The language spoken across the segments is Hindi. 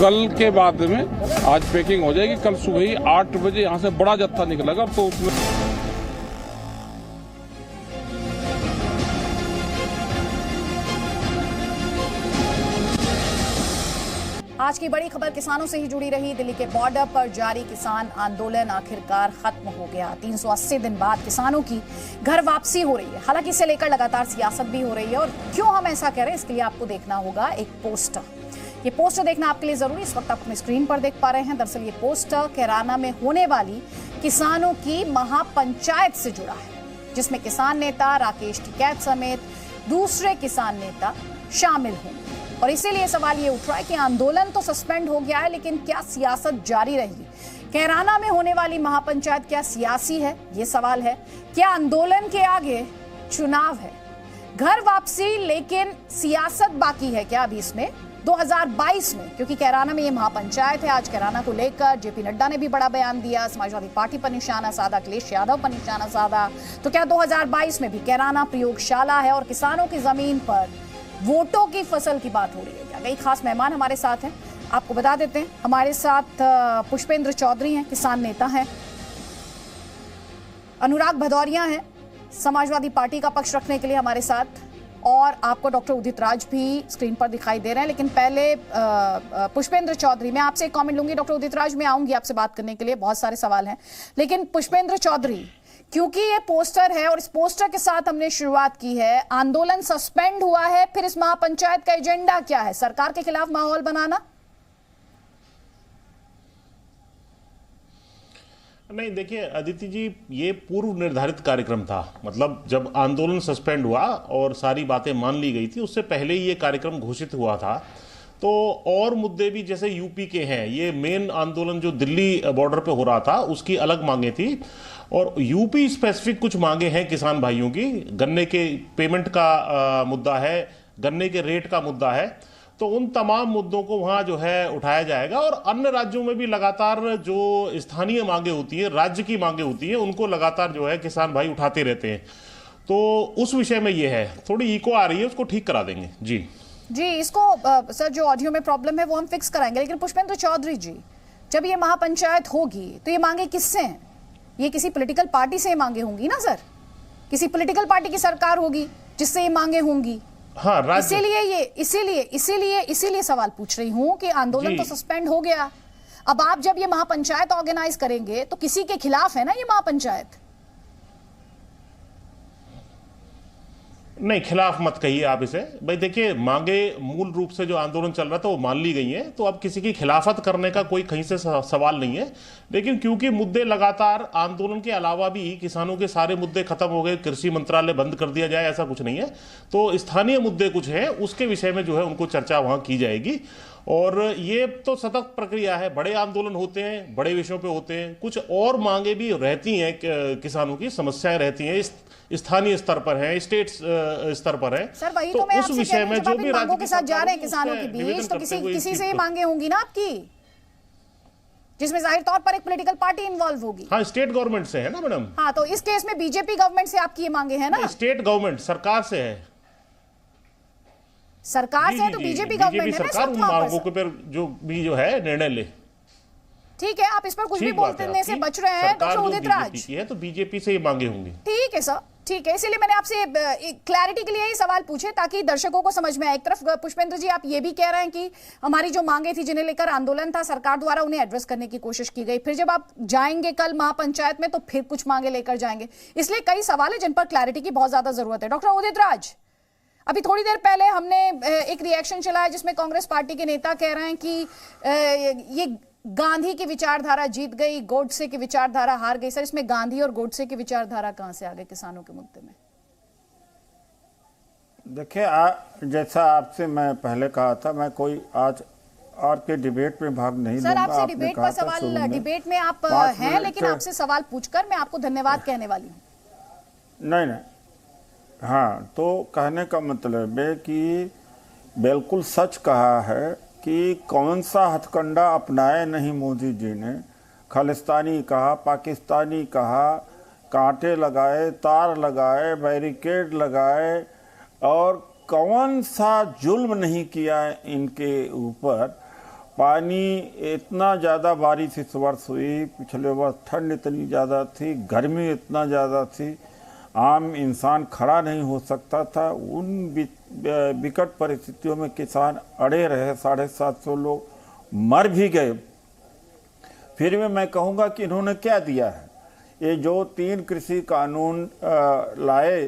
कल के बाद में आज पैकिंग हो जाएगी। कल सुबह ही 8 बजे यहाँ से बड़ा जत्था निकलेगा, तो उसमें आज की बड़ी खबर किसानों से ही जुड़ी रही। दिल्ली के बॉर्डर पर जारी किसान आंदोलन आखिरकार खत्म हो गया। 380 दिन बाद किसानों की घर वापसी हो रही है। हालांकि इसे लेकर लगातार सियासत भी हो रही है, और क्यों हम ऐसा कह रहे हैं इसके लिए आपको देखना होगा एक पोस्टर। ये पोस्टर देखना आपके लिए जरूरी, इस वक्त आप अपनी स्क्रीन पर देख पा रहे हैं। दरअसल ये पोस्टर कैराना में होने वाली किसानों की महापंचायत से जुड़ा है, जिसमें किसान नेता राकेश टिकैत समेत दूसरे किसान नेता शामिल होंगे। और इसीलिए सवाल ये उठ रहा है कि आंदोलन तो सस्पेंड हो गया है, लेकिन क्या सियासत जारी रहेगी? कैराना में होने वाली महापंचायत क्या सियासी है, ये सवाल है। क्या आंदोलन के आगे चुनाव है? घर वापसी लेकिन सियासत बाकी है क्या अभी इसमें 2022 में? क्योंकि कैराना में ये महापंचायत है। आज कैराना को लेकर जेपी नड्डा ने भी बड़ा बयान दिया, समाजवादी पार्टी पर निशाना साधा, अखिलेश यादव पर निशाना साधा। तो क्या 2022 में भी कैराना प्रयोगशाला है और किसानों की जमीन पर वोटों की फसल की बात हो रही है क्या? कई खास मेहमान हमारे साथ हैं, आपको बता देते हैं। हमारे साथ पुष्पेंद्र चौधरी हैं, किसान नेता हैं। अनुराग भदौरिया हैं, समाजवादी पार्टी का पक्ष रखने के लिए हमारे साथ। और आपको डॉक्टर उदित राज भी स्क्रीन पर दिखाई दे रहे हैं। लेकिन पहले पुष्पेंद्र चौधरी, मैं आपसे एक कमेंट लूंगी। डॉक्टर उदित राज, मैं आऊंगी आपसे बात करने के लिए, बहुत सारे सवाल हैं। लेकिन पुष्पेंद्र चौधरी, क्योंकि ये पोस्टर है और इस पोस्टर के साथ हमने शुरुआत की है, आंदोलन सस्पेंड हुआ है, फिर इस महापंचायत का एजेंडा क्या है? सरकार के खिलाफ माहौल बनाना? नहीं, देखिए अदिति जी, ये पूर्व निर्धारित कार्यक्रम था। मतलब जब आंदोलन सस्पेंड हुआ और सारी बातें मान ली गई थी, उससे पहले ही ये कार्यक्रम घोषित हुआ था। तो और मुद्दे भी जैसे यूपी के हैं, ये मेन आंदोलन जो दिल्ली बॉर्डर पे हो रहा था उसकी अलग मांगे थी, और यूपी स्पेसिफिक कुछ मांगे हैं किसान भाइयों की। गन्ने के पेमेंट का मुद्दा है, गन्ने के रेट का मुद्दा है। तो उन तमाम मुद्दों को वहां जो है उठाया जाएगा। और अन्य राज्यों में भी लगातार जो स्थानीय मांगे होती है, राज्य की मांगे होती है, उनको लगातार जो है किसान भाई उठाते रहते हैं। तो उस विषय में ये है, थोड़ी इको आ रही है, उसको ठीक करा देंगे। जी, इसको सर जो ऑडियो में प्रॉब्लम है वो हम फिक्स कराएंगे। लेकिन पुष्पेंद्र चौधरी जी, जब ये महापंचायत होगी तो ये मांगे किससे हैं? ये किसी पॉलिटिकल पार्टी से मांगे होंगी ना सर? किसी पॉलिटिकल पार्टी की सरकार होगी जिससे ये मांगे होंगी। हाँ, इसीलिए सवाल पूछ रही हूं कि आंदोलन तो सस्पेंड हो गया, अब आप जब ये महापंचायत ऑर्गेनाइज करेंगे तो किसी के खिलाफ है ना ये महापंचायत? नहीं, खिलाफ मत कहिए आप इसे। भाई देखिए, मांगे मूल रूप से जो आंदोलन चल रहा था वो मान ली गई हैं, तो अब किसी की खिलाफत करने का कोई कहीं से सवाल नहीं है। लेकिन क्योंकि मुद्दे लगातार आंदोलन के अलावा भी किसानों के सारे मुद्दे खत्म हो गए, कृषि मंत्रालय बंद कर दिया जाए, ऐसा कुछ नहीं है। तो स्थानीय मुद्दे कुछ हैं, उसके विषय में जो है उनको चर्चा वहां की जाएगी। और ये तो सतत प्रक्रिया है, बड़े आंदोलन होते हैं, बड़े विषयों पे होते हैं, कुछ और मांगे भी रहती हैं, किसानों की समस्याएं रहती हैं, स्थानीय स्तर पर है, स्टेट स्तर पर है। सर वही तो मैं उस विषय में जो भी राज्य के साथ जा रहे हैं किसानों के बीच, तो किसी से ही मांगे होंगी ना आपकी, जिसमें जाहिर तौर पर एक पॉलिटिकल पार्टी इन्वॉल्व होगी। हाँ, स्टेट गवर्नमेंट से है ना मैडम। हाँ, तो इस केस में बीजेपी गवर्नमेंट से आपकी ये मांगे हैं ना? स्टेट गवर्नमेंट सरकार से है, सरकार से है, तो बीजेपी गवर्नमेंट है ना सरकार उन मांगों के पर जो है निर्णय ले। ठीक है, आप इस पर कुछ भी बोलने से बच रहे हैं डॉक्टर उदित राज। है तो बीजेपी से ही मांगे होंगी। ठीक है सर, ठीक है, इसीलिए मैंने आपसे क्लैरिटी के लिए ही सवाल पूछे, ताकि दर्शकों को समझ में आए। एक तरफ पुष्पेंद्र जी आप ये भी कह रहे हैं कि हमारी जो मांगे थी, जिन्हें लेकर आंदोलन था, सरकार द्वारा उन्हें एड्रेस करने की कोशिश की गई। फिर जब आप जाएंगे कल महापंचायत में तो फिर कुछ मांगे लेकर जाएंगे, इसलिए कई सवाल है जिन पर क्लैरिटी की बहुत ज्यादा जरूरत है। डॉक्टर उदित राज, अभी थोड़ी देर पहले हमने एक रिएक्शन चलाया जिसमें कांग्रेस पार्टी के नेता कह रहे हैं कि ये गांधी की विचारधारा जीत गई, गोडसे की विचारधारा हार गई। सर, इसमें गांधी और गोडसे की विचारधारा कहां से आ गई किसानों के मुद्दे में? देखिए, जैसा आपसे मैं पहले कहा था, मैं कोई आज के डिबेट में भाग नहीं लूंगा। सर, आपसे डिबेट पर सवाल, डिबेट में आप हैं, लेकिन आपसे सवाल पूछकर मैं आपको धन्यवाद कहने वाली हूँ। नहीं, हाँ, तो कहने का मतलब है कि बिल्कुल सच कहा है कि कौन सा हथकंडा अपनाए नहीं मोदी जी ने। खालिस्तानी कहा, पाकिस्तानी कहा, कांटे लगाए, तार लगाए, बैरिकेड लगाए, और कौन सा जुल्म नहीं किया इनके ऊपर। पानी इतना ज़्यादा बारिश इस वर्ष हुई, पिछले वर्ष ठंड इतनी ज़्यादा थी, गर्मी इतना ज़्यादा थी, आम इंसान खड़ा नहीं हो सकता था। उन विकट परिस्थितियों में किसान अड़े रहे, 750 लोग मर भी गए। फिर भी मैं कहूँगा कि इन्होंने क्या दिया है। ये जो 3 कृषि कानून लाए,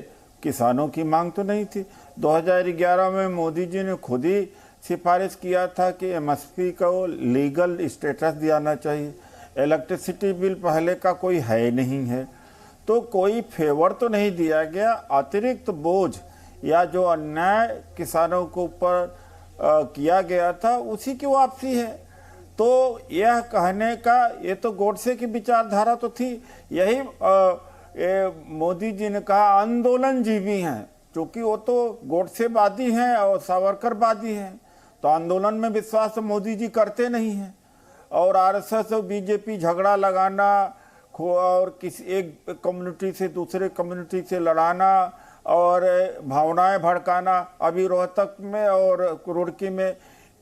किसानों की मांग तो नहीं थी। 2011 में मोदी जी ने खुद ही सिफारिश किया था कि एमएसपी को लीगल स्टेटस दिलाना चाहिए। इलेक्ट्रिसिटी बिल पहले का कोई है नहीं है, तो कोई फेवर तो नहीं दिया गया। अतिरिक्त बोझ या जो अन्याय किसानों के ऊपर किया गया था, उसी की वापसी है। तो यह कहने का, ये तो गोडसे की विचारधारा तो थी। यही मोदी जी ने कहा आंदोलन जीवी हैं, क्योंकि वो तो गोडसेवादी हैं और सावरकरवादी हैं। तो आंदोलन में विश्वास मोदी जी करते नहीं हैं। और आरएसएस और बीजेपी झगड़ा लगाना और किसी एक कम्युनिटी से दूसरे कम्युनिटी से लड़ाना और भावनाएं भड़काना। अभी रोहतक में और रुड़की में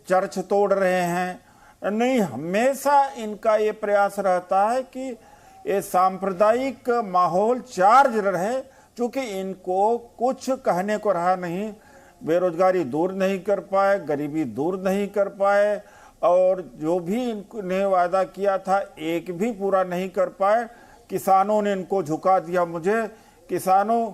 चर्च तोड़ रहे हैं। नहीं, हमेशा इनका ये प्रयास रहता है कि ये सांप्रदायिक माहौल चार्ज रहे, क्योंकि इनको कुछ कहने को रहा नहीं। बेरोजगारी दूर नहीं कर पाए, गरीबी दूर नहीं कर पाए, और जो भी इन्होंने वादा किया था एक भी पूरा नहीं कर पाए। किसानों ने इनको झुका दिया। मुझे किसानों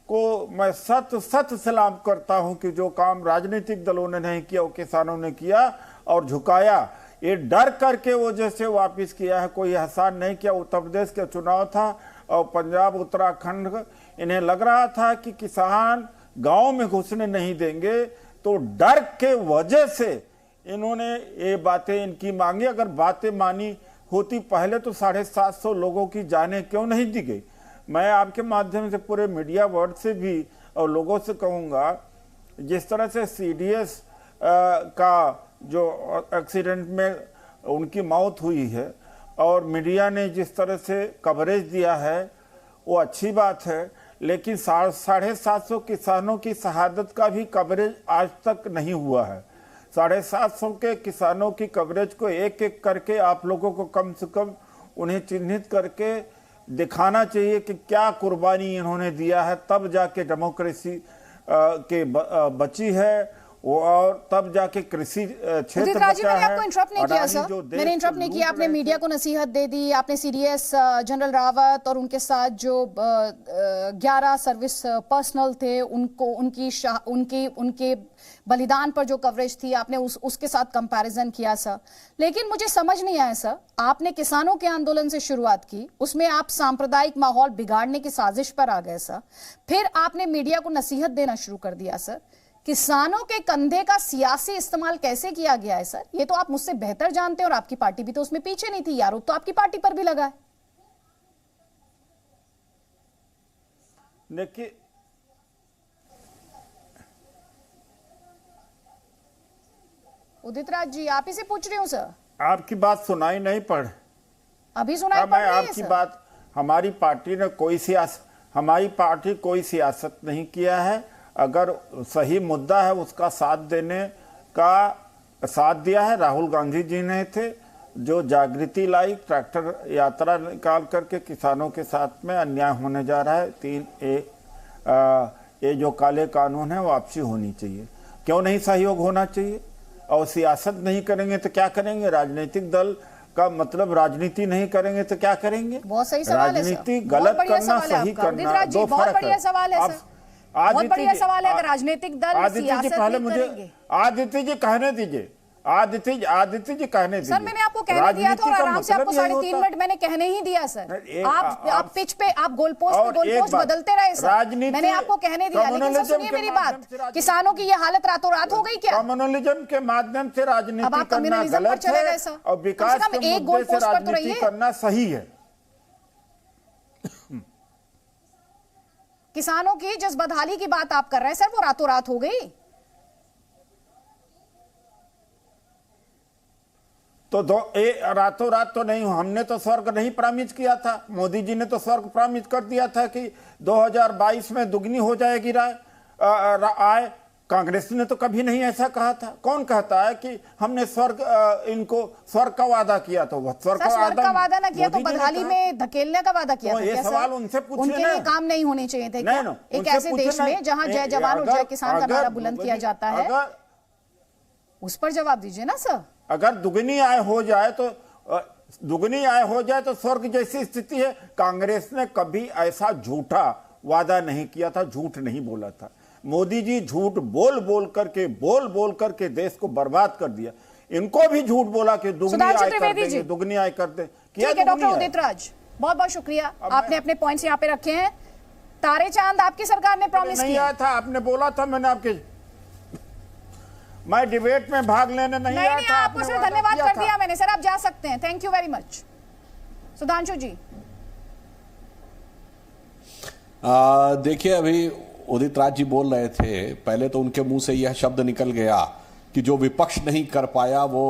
को मैं सत सलाम करता हूं कि जो काम राजनीतिक दलों ने नहीं किया वो किसानों ने किया और झुकाया। ये डर करके वो जैसे वापस किया है, कोई एहसान नहीं किया। उत्तर प्रदेश के चुनाव था और पंजाब उत्तराखंड, इन्हें लग रहा था कि किसान गांव में घुसने नहीं देंगे, तो डर के वजह से इन्होंने ये बातें इनकी मांगी। अगर बातें मानी होती पहले तो 750 लोगों की जानें क्यों नहीं दी गई। मैं आपके माध्यम से पूरे मीडिया वर्ल्ड से भी और लोगों से कहूँगा, जिस तरह से सीडीएस का जो एक्सीडेंट में उनकी मौत हुई है और मीडिया ने जिस तरह से कवरेज दिया है वो अच्छी बात है, लेकिन 750 किसानों की शहादत का भी कवरेज आज तक नहीं हुआ है। 750 के किसानों की कवरेज को एक एक करके आप लोगों को कम से कम उन्हें चिन्हित करके दिखाना चाहिए कि क्या कुर्बानी इन्होंने दिया है, तब जाके डेमोक्रेसी के बची है और तब जाके कृषि क्षेत्र बचा है। मैंने आपको इंटरप्ट नहीं किया सर, मैंने इंटरप्ट नहीं किया। आपने मीडिया को नसीहत दे दी। आपने सीडीएस जनरल रावत और उनके साथ जो 11 सर्विस पर्सनल थे उनको उनके बलिदान पर जो कवरेज थी आपने उसके साथ कंपैरिजन किया सर। लेकिन मुझे समझ नहीं आया सर, आपने किसानों के आंदोलन से शुरुआत की, उसमें आप सांप्रदायिक माहौल बिगाड़ने की साजिश पर आ गए सर। फिर आपने मीडिया को नसीहत देना शुरू कर दिया सर। किसानों के कंधे का सियासी इस्तेमाल कैसे किया गया है सर, ये तो आप मुझसे बेहतर जानते हैं और आपकी पार्टी भी तो उसमें पीछे नहीं थी। आरोप तो आपकी पार्टी पर भी लगा है। देखिए, उदित राज जी, आप ही से पूछ रही हूं सर। आपकी बात सुनाई नहीं पड़, अभी सुनाई पड़ मैं रही है आपकी सर। बात, हमारी पार्टी ने हमारी पार्टी कोई सियासत नहीं किया है। अगर सही मुद्दा है उसका साथ देने का साथ दिया है। राहुल गांधी जी ने थे जो जागृति लाई, ट्रैक्टर यात्रा निकाल करके किसानों के साथ में अन्याय होने जा रहा है। ये जो काले कानून है वापसी होनी चाहिए। क्यों नहीं सहयोग होना चाहिए? और सियासत नहीं करेंगे तो क्या करेंगे? राजनीतिक दल का मतलब राजनीति नहीं करेंगे तो क्या करेंगे? बहुत सही सवाल है सर। राजनीति गलत करना, सही करना दो फर्क है। बहुत बढ़िया सवाल है सर। बहुत बढ़िया सवाल है। अगर राजनीतिक दल सियासत पहले नहीं मुझे करेंगे। आदित्य जी कहने दीजिए, आदित्य जी कहने दीजिए। सर मैंने आपको कहने दिया था और आराम से आपको 3.5 मिनट मैंने कहने ही दिया सर। आप पिच पे आप गोलपोस्ट बदलते रहे सर। मैंने आपको कहने दिया, लेकिन सर सुनिए मेरी बात, किसानों की ये हालत रातों रात हो गई क्या? कम्युनलिज्म के माध्यम से राजनीति करना गलत है और विकास के मुद्दे से राजनीति करना सही है। किसानों की जिस बदहाली की बात आप कर रहे हैं सर, वो रातों रात हो गई। तो रातों रात तो नहीं, हमने तो स्वर्ग नहीं प्रॉमिस किया था। मोदी जी ने तो स्वर्ग प्रॉमिस कर दिया था कि 2022 में दुगनी हो जाएगी आय। कांग्रेस ने तो कभी नहीं ऐसा कहा था। कौन कहता है कि हमने इनको स्वर्ग का वादा किया? तो स्वर्ग का वादा ना किया तो बदहाली में धकेलने का वादा किया था। ये सवाल उनसे पूछिए। उनके लिए काम नहीं होने चाहिए थे क्या? एक ऐसे देश में जहां जय जवान और जय किसान का नारा बुलंद किया जाता है, उस पर जवाब दीजिए ना सर। अगर दुगनी आय हो जाए तो स्वर्ग जैसी स्थिति है। कांग्रेस ने कभी ऐसा झूठा वादा नहीं किया था, झूठ नहीं बोला था। मोदी जी झूठ बोल बोल करके देश को बर्बाद कर दिया। इनको भी झूठ बोला कि दुगनी आय कर देंगे, दुगनी आय कर दे। ठीक है डॉक्टर उदित राज, बहुत बहुत शुक्रिया, आपने अपने पॉइंट्स यहाँ पे रखे हैं। तारे चांद आपकी सरकार ने प्रॉमिस नहीं किया आया था, आपने बोला था, मैं डिबेट में भाग लेने नहीं आया था। आपको सिर्फ धन्यवाद कर दिया मैंने। सर आप जा सकते हैं, thank you very much. Sudhanshu ji देखिए, अभी उदित राज जी बोल रहे थे, पहले तो उनके मुंह से यह शब्द निकल गया कि जो विपक्ष नहीं कर पाया वो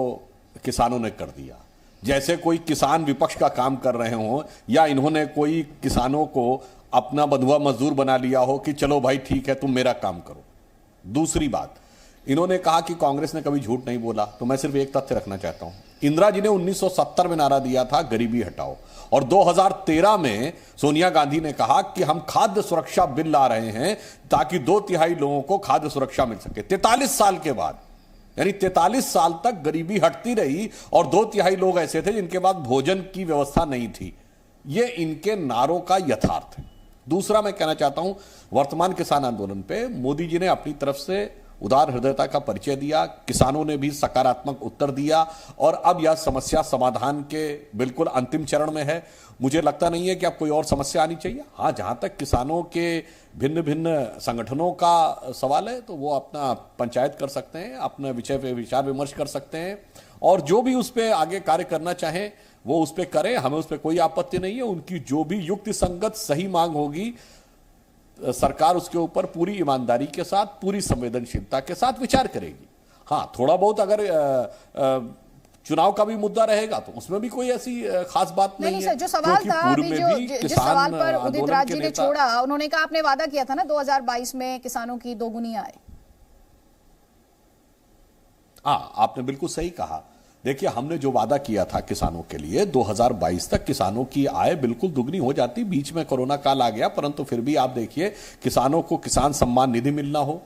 किसानों ने कर दिया। जैसे कोई किसान विपक्ष का काम कर रहे हो, या इन्होंने कोई किसानों को अपना बंधुआ मजदूर बना लिया हो कि चलो भाई ठीक है तुम मेरा काम करो। दूसरी बात, इन्होंने कहा कि कांग्रेस ने कभी झूठ नहीं बोला, तो मैं सिर्फ एक तथ्य रखना चाहता हूं। इंदिरा जी ने 1970 में नारा दिया था गरीबी हटाओ, और 2013 में सोनिया गांधी ने कहा कि हम खाद्य सुरक्षा बिल ला रहे हैं ताकि 2/3 लोगों को खाद्य सुरक्षा मिल सके। 43 साल के बाद, यानी 43 साल तक गरीबी हटती रही और 2/3 लोग ऐसे थे जिनके पास भोजन की व्यवस्था नहीं थी। ये इनके नारों का यथार्थ है। दूसरा मैं कहना चाहता हूं, वर्तमान किसान आंदोलन पे मोदी जी ने अपनी तरफ से उदार हृदयता का परिचय दिया, किसानों ने भी सकारात्मक उत्तर दिया, और अब यह समस्या समाधान के बिल्कुल अंतिम चरण में है। मुझे लगता नहीं है कि अब कोई और समस्या आनी चाहिए। हाँ, जहां तक किसानों के भिन्न भिन्न संगठनों का सवाल है तो वो अपना पंचायत कर सकते हैं, अपने विषय पे विचार विमर्श कर सकते हैं, और जो भी उस पर आगे कार्य करना चाहें वो उस पर करें, हमें उस पर कोई आपत्ति नहीं है। उनकी जो भी युक्ति संगत सही मांग होगी, सरकार उसके ऊपर पूरी ईमानदारी के साथ, पूरी संवेदनशीलता के साथ विचार करेगी। हाँ, थोड़ा बहुत अगर चुनाव का भी मुद्दा रहेगा तो उसमें भी कोई ऐसी खास बात नहीं है। जो सवाल था अभी जिस सवाल पर उदित राज जी ने छोड़ा, उन्होंने कहा आपने वादा किया था ना 2022 में किसानों की दोगुनी आय। हाँ, आपने बिल्कुल सही कहा। देखिए, हमने जो वादा किया था किसानों के लिए, 2022 तक किसानों की आय बिल्कुल दुगनी हो जाती। बीच में कोरोना काल आ गया, परंतु फिर भी आप देखिए, किसानों को किसान सम्मान निधि मिलना हो,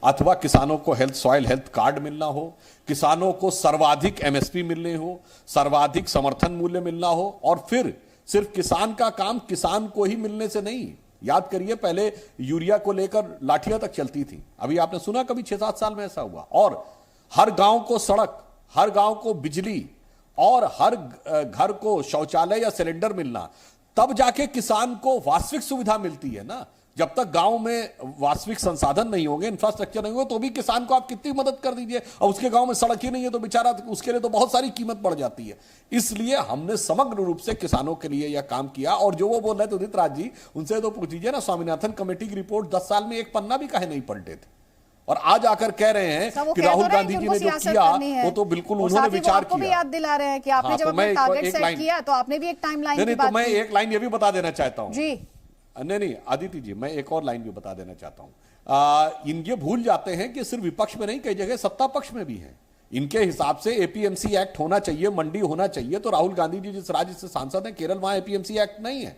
अथवा किसानों को सॉइल हेल्थ कार्ड मिलना हो, किसानों को सर्वाधिक एमएसपी मिलने हो, सर्वाधिक समर्थन मूल्य मिलना हो, और फिर सिर्फ किसान का काम किसान को ही मिलने से नहीं। याद करिए, पहले यूरिया को लेकर लाठियां तक चलती थी, अभी आपने सुना कभी 6-7 साल में ऐसा हुआ। और हर गांव को सड़क, हर गांव को बिजली, और हर घर को शौचालय या सिलेंडर मिलना, तब जाके किसान को वास्तविक सुविधा मिलती है ना। जब तक गांव में वास्तविक संसाधन नहीं होंगे, इंफ्रास्ट्रक्चर नहीं होगा, तो भी किसान को आप कितनी मदद कर दीजिए, और उसके गांव में सड़क ही नहीं है तो बेचारा, उसके लिए तो बहुत सारी कीमत बढ़ जाती है। इसलिए हमने समग्र रूप से किसानों के लिए यह काम किया। और जो वो बोल रहे थे उदित राज जी, उनसे तो पूछ लीजिए ना, स्वामीनाथन कमेटी की रिपोर्ट 10 साल में एक पन्ना भी काहे नहीं पलटे थे, और आज आकर कह रहे हैं कि राहुल गांधी जी ने जो किया वो तो बिल्कुल उन्होंने विचार किया। भी याद दिला रहे हैं कि आपने जब अपना टारगेट सेट किया तो आपने भी एक टाइमलाइन की बात की। मैं एक लाइन ये भी बता देना चाहता हूं जी। नहीं अदिति जी, मैं एक और लाइन भी बता देना चाहता हूं। ये भूल जाते हैं कि सिर्फ विपक्ष में नहीं, कई जगह सत्ता पक्ष में भी है। इनके हिसाब से एपीएमसी एक्ट होना चाहिए, मंडी होना चाहिए। तो राहुल गांधी जी जिस राज्य से सांसद हैं, केरल, वहां एपीएमसी एक्ट नहीं है,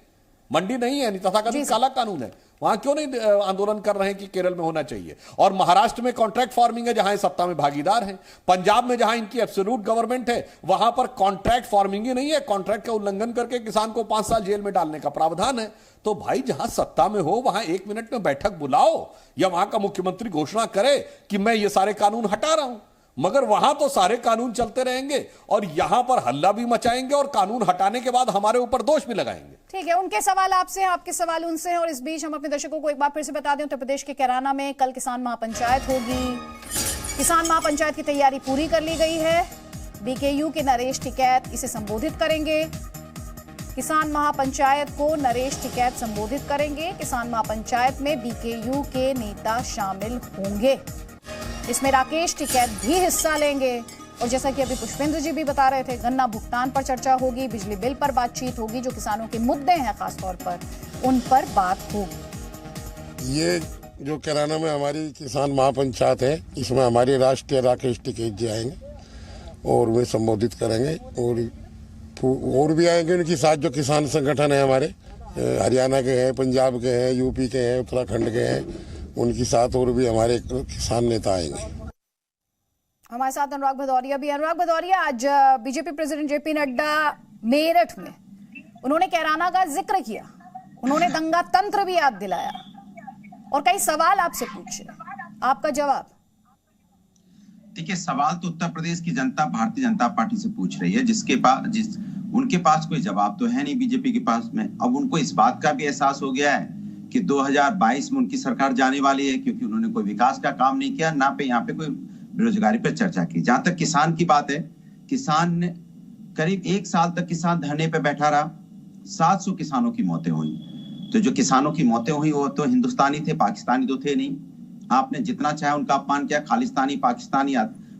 मंडी नहीं है, तथाकथित काला कानून है। वहां क्यों नहीं आंदोलन कर रहे हैं कि केरल में होना चाहिए? और महाराष्ट्र में कॉन्ट्रैक्ट फार्मिंग है, जहां सत्ता में भागीदार हैं। पंजाब में जहां इनकी एब्सोल्यूट गवर्नमेंट है, वहां पर कॉन्ट्रैक्ट फार्मिंग ही नहीं है, कॉन्ट्रैक्ट का उल्लंघन करके किसान को 5 साल जेल में डालने का प्रावधान है। तो भाई, जहां सत्ता में हो वहां 1 मिनट में बैठक बुलाओ, या वहां का मुख्यमंत्री घोषणा करे कि मैं ये सारे कानून हटा रहा हूं। मगर वहां तो सारे कानून चलते रहेंगे और यहां पर हल्ला भी मचाएंगे, और कानून हटाने के बाद हमारे ऊपर दोष भी लगाएंगे। ठीक है, उनके सवाल आपसे हैं, आपके सवाल उनसे हैं। और इस बीच हम अपने दर्शकों को एक बार फिर से बता दें, उत्तर प्रदेश के कैराना में कल किसान महापंचायत होगी। किसान महापंचायत की तैयारी पूरी कर ली गई है। बीकेयू के नरेश टिकैत इसे संबोधित करेंगे। किसान महापंचायत को नरेश टिकैत संबोधित करेंगे। किसान महापंचायत में बीकेयू के नेता शामिल होंगे। इसमें राकेश टिकैत भी हिस्सा लेंगे। और जैसा कि अभी पुष्पेंद्र जी भी बता रहे थे, गन्ना भुगतान पर चर्चा होगी, बिजली बिल पर बातचीत होगी, जो किसानों के मुद्दे हैं खासतौर पर उन पर बात होगी। ये जो कैराना में हमारी किसान महापंचायत है, इसमें हमारे राष्ट्रीय राकेश टिकैत जी आएंगे और वे संबोधित करेंगे और भी आएंगे उनके साथ जो किसान संगठन है हमारे हरियाणा के हैं, पंजाब के हैं, यूपी के हैं, उत्तराखंड के हैं, उनके साथ और भी हमारे किसान नेता आएंगे। हमारे साथ अनुराग भदौरिया भी। अनुराग भदौरिया, आज BJP president JP Nadda Meerut में उन्होंने कैराना का जिक्र किया, उन्होंने दंगा तंत्र भी याद दिलाया और कई सवाल आपसे पूछे, आपका जवाब? देखिए, सवाल तो उत्तर प्रदेश की जनता भारतीय जनता पार्टी से पूछ रही है, उनके पास कोई जवाब तो है नहीं बीजेपी के पास में। अब उनको इस बात का भी एहसास हो गया है कि 2022 में उनकी सरकार जाने वाली है, क्योंकि उन्होंने कोई विकास का काम नहीं किया, ना पे यहाँ पे कोई बेरोजगारी पर चर्चा की। जहां तक किसान की बात है, किसान ने करीब 1 साल तक किसान धरने पे बैठा रहा, 700 किसानों की मौतें हुई। तो जो किसानों की मौतें हुई वो तो हिंदुस्तानी थे, पाकिस्तानी तो थे नहीं। आपने जितना चाहे उनका अपमान किया, खालिस्तानी, पाकिस्तानी,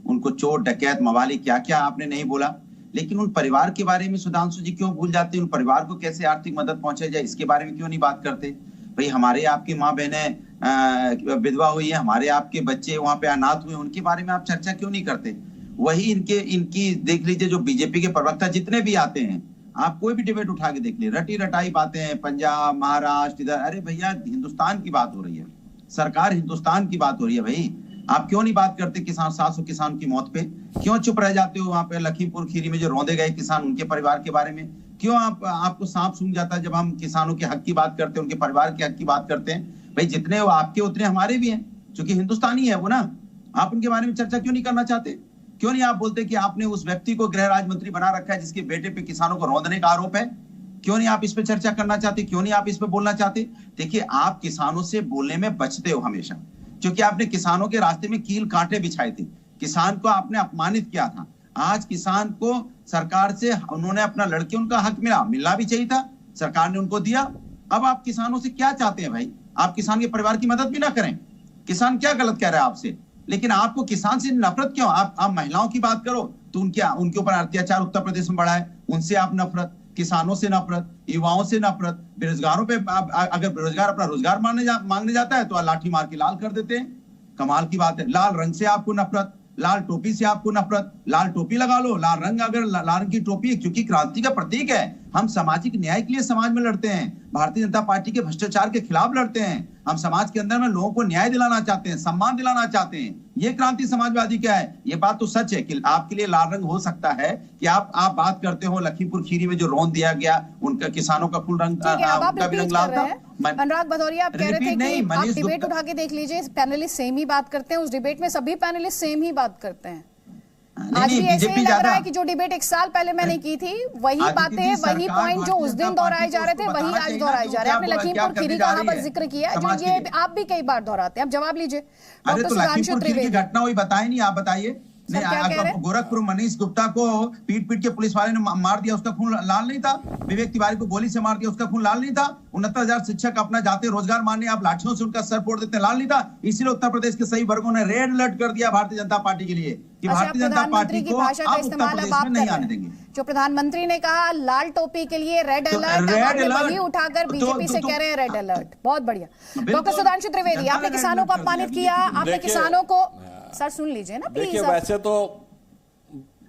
उनको चोर, डकैत, मवाली, क्या क्या आपने नहीं बोला, लेकिन उन परिवार के बारे में सुधांशु जी क्यों भूल जाते? उन परिवार को कैसे आर्थिक मदद पहुंचाई जाए, इसके बारे में क्यों नहीं बात करते? भाई, हमारे आपकी माँ बहनें विधवा हुई है, हमारे आपके बच्चे वहां पे अनाथ हुए, उनके बारे में आप चर्चा क्यों नहीं करते? वही इनकी देख लीजिए, जो बीजेपी के प्रवक्ता जितने भी आते हैं, आप कोई भी डिबेट उठा के देख लीजिए, रटी रटाई बातें हैं, पंजाब, महाराष्ट्र, इधर। अरे भैया, हिंदुस्तान की बात हो रही है, सरकार हिंदुस्तान की बात हो रही है। भाई, आप क्यों नहीं बात करते किसान 700 किसान की मौत पे? क्यों चुप रह जाते हो? वहां पे लखीमपुर खीरी में जो रौंदे गए किसान, उनके परिवार के बारे में क्यों आपको सांप सूंघ जाता है जब हम किसानों के हक की बात करते हैं, उनके परिवार के हक की बात करते हैं? भाई, जितने वो आपके उतने हमारे भी हैं, क्योंकि हिंदुस्तानी है वो ना। आप उनके बारे में चर्चा क्यों नहीं करना चाहते? क्यों नहीं आप बोलते कि आपने उस व्यक्ति को गृह राज्य मंत्री बना रखा है जिसके बेटे पे किसानों को रौंदने का आरोप है? क्यों नहीं आप इस पे चर्चा करना चाहते? क्यों नहीं आप इस पे बोलना चाहते? देखिए, आप किसानों से बोलने में बचते हो हमेशा, क्योंकि आपने किसानों के रास्ते में कील कांटे बिछाए थे, किसान को आपने अपमानित किया था। आज किसान को सरकार से उन्होंने अपना लड़के, उनका हक मिलना भी चाहिए था, सरकार ने उनको दिया। अब आप किसानों से क्या चाहते हैं भाई? आप किसान के परिवार की मदद भी ना करें? किसान क्या गलत कह रहा है आपसे? लेकिन आपको किसान से नफरत क्यों? आप महिलाओं की बात करो तो उनके ऊपर अत्याचार उत्तर प्रदेश में बढ़ा है, उनसे आप नफरत, किसानों से नफरत, युवाओं से नफरत, बेरोजगारों पे अगर बेरोजगार अपना रोजगार मांगने जाता है तो लाठी मार के लाल कर देते हैं। कमाल की बात है। लाल रंग से आपको नफरत, लाल टोपी से आपको नफरत, लाल टोपी लगा लो, लाल रंग, अगर लाल रंग की टोपी है, क्योंकि क्रांति का प्रतीक है। हम सामाजिक न्याय के लिए समाज में लड़ते हैं, भारतीय जनता पार्टी के भ्रष्टाचार के खिलाफ लड़ते हैं। हम समाज के अंदर में लोगों को न्याय दिलाना चाहते हैं, सम्मान दिलाना चाहते हैं। ये क्रांति समाजवादी क्या है? ये बात तो सच है कि आपके लिए लाल रंग हो सकता है कि आप बात करते हो लखीमपुर खीरी में जो रौंद दिया गया उनका किसानों का फुल रंग, उनका भी रंग लाल था। अनुराग भदौरिया, आप कह रहे थे कि आप डिबेट उठा के देख लीजिए, पैनलिस्ट सेम ही बात करते हैं, उस डिबेट में सभी पैनलिस्ट सेम ही बात करते हैं। आज भी ऐसे ही लग रहा है कि जो डिबेट 1 साल पहले मैंने की थी, वही बातें, वही पॉइंट जो उस दिन दोहराए जा रहे थे, वही आज दोहराए जा रहे हैं। आपने लखीमपुर खीरी का यहाँ पर जिक्र किया, जो ये आप भी कई बार दोहराते हैं। अब जवाब लीजिए। डॉक्टर सुधांशु त्रिवेदी, घटना हुई बताई नहीं, आप बताइए। गोरखपुर मनीष गुप्ता को पीट के पुलिस वाले ने मार दिया, उसका खून लाल नहीं था? विवेक तिवारी को गोली से मार दिया, उसका खून लाल नहीं था? 69,000 शिक्षक अपना जाते रोजगार मारने, आप लाठियों से उनका सर फोड़ देते, लाल नहीं था? इसीलिए उत्तर प्रदेश के सही वर्गों ने रेड अलर्ट कर दिया भारतीय जनता पार्टी के लिए कि भारतीय जनता पार्टी को भाषा का इस्तेमाल अब आप नहीं आने देंगे। जो प्रधानमंत्री ने कहा लाल टोपी के लिए रेड अलर्ट, वही उठाकर बीजेपी से कह रहे हैं रेड अलर्ट। बहुत बढ़िया। डॉक्टर सुधांशु त्रिवेदी, आपने किसानों को अपमानित किया, आपने किसानों को, सर सुन लीजिए ना प्लीज। देखिए, वैसे तो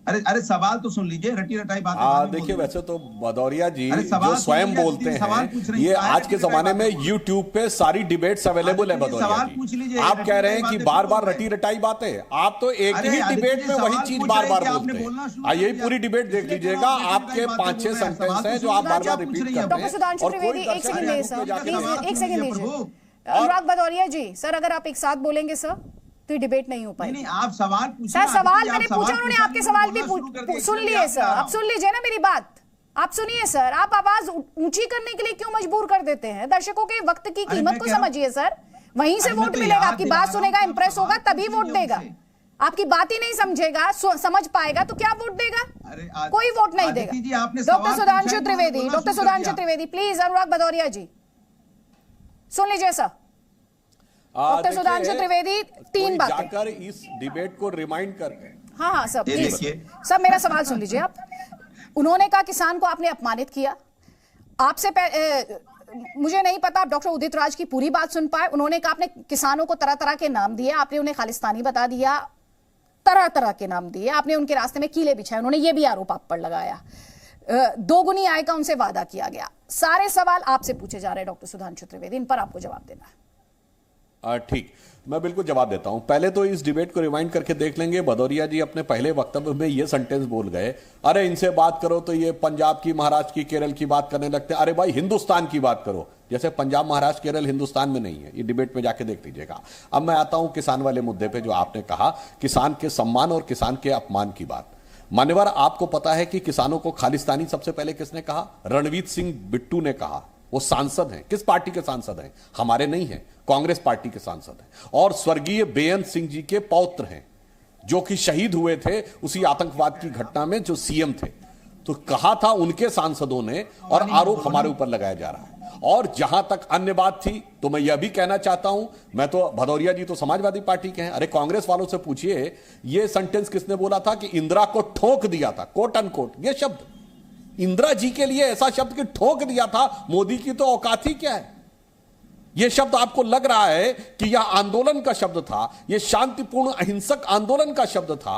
अरे सवाल तो सुन लीजिए, रटी रटाई बात। देखिए, वैसे तो भदौरिया जी जो स्वयं बोलते हैं, ये आज के जमाने में YouTube पे सारी डिबेट्स अवेलेबल है। भदौरिया जी, आप कह रहे हैं कि बार बार रटी रटाई बातें, आप तो एक ही डिबेट में वही चीज बार बार बोलते हैं। यही पूरी डिबेट देख लीजिएगा, आपके 5-6 सेंटेंस हैं जो आप बार बार रिपीट करते हैं। डॉक्टर सुधांशु त्रिवेदी, एक सेकंड दीजिए सर, प्लीज एक सेकंड दीजिए। अनुराग भदौरिया जी, सर अगर आप एक साथ बोलेंगे सर तो डिबेट नहीं हो पाएगी। नहीं, आप सवाल पूछिए। सर सवाल मैंने पूछा, उन्होंने आपके सवाल भी सुन लिए सर। आप सुन लीजिए ना मेरी बात, आप सुनिए सर। आप आवाज ऊंची करने के लिए क्यों मजबूर कर देते हैं? दर्शकों के वक्त की कीमत को समझिए सर, वहीं से वोट मिलेगा। आपकी बात सुनेगा, इंप्रेस होगा, तभी वोट देगा। आपकी बात ही नहीं समझेगा, समझ पाएगा तो क्या वोट देगा? कोई वोट नहीं देगा। Doctor Sudhanshu Trivedi, doctor Sudhanshu Trivedi please. Anurag Bhadauria ji सुन लीजिए सर। डॉक्टर सुधांशु त्रिवेदी, 3 बातें जाकर इस डिबेट को रिमाइंड कर। हाँ सब प्लीज, सब मेरा सवाल सुन लीजिए आप। उन्होंने कहा किसान को आपने अपमानित किया, आपसे मुझे नहीं पता आप डॉक्टर उदित राज की पूरी बात सुन पाए। उन्होंने कहा आपने किसानों को तरह तरह के नाम दिए, आपने उन्हें खालिस्तानी बता दिया, तरह तरह के नाम दिए, आपने उनके रास्ते में कीले बिछाए। उन्होंने ये भी आरोप आप पर लगाया, दोगुनी आय का उनसे वादा किया गया। सारे सवाल आपसे पूछे जा रहे हैं डॉक्टर सुधांशु त्रिवेदी, इन पर आपको जवाब देना है। ठीक, मैं बिल्कुल जवाब देता हूं। पहले तो इस डिबेट को रिवाइंड करके देख लेंगे। भदौरिया जी अपने पहले वक्तव्य में ये सेंटेंस बोल गए, अरे इनसे बात करो तो ये पंजाब की, महाराष्ट्र की, केरल की बात करने लगते हैं। अरे भाई हिंदुस्तान की बात करो, जैसे पंजाब, महाराष्ट्र, केरल हिंदुस्तान में नहीं है। ये डिबेट में जाके देख लीजिएगा। अब मैं आता हूं किसान वाले मुद्दे पे, जो आपने कहा किसान के सम्मान और किसान के अपमान की बात। मान्यवर, आपको पता है कि किसानों को खालिस्तानी सबसे पहले किसने कहा? रणवीर सिंह बिट्टू ने कहा। वो सांसद हैं, किस पार्टी के सांसद हैं? हमारे नहीं हैं, कांग्रेस पार्टी के सांसद हैं, और स्वर्गीय बेअंत सिंह जी के पौत्र हैं, जो कि शहीद हुए थे उसी आतंकवाद की घटना में, जो सीएम थे। तो कहा था उनके सांसदों ने, और आरोप हमारे ऊपर लगाया जा रहा है। और जहां तक अन्य बात थी, तो मैं यह भी कहना चाहता हूं, मैं तो, भदौरिया जी तो समाजवादी पार्टी के हैं, अरे कांग्रेस वालों से पूछिए ये सेंटेंस किसने बोला था कि इंदिरा को ठोक दिया था, कोट अनकोट, ये शब्द इंदिरा जी के लिए ऐसा शब्द कि ठोक दिया था। मोदी की तो औकात ही क्या है? यह शब्द आपको लग रहा है कि यह आंदोलन का शब्द था, यह शांतिपूर्ण अहिंसक आंदोलन का शब्द था,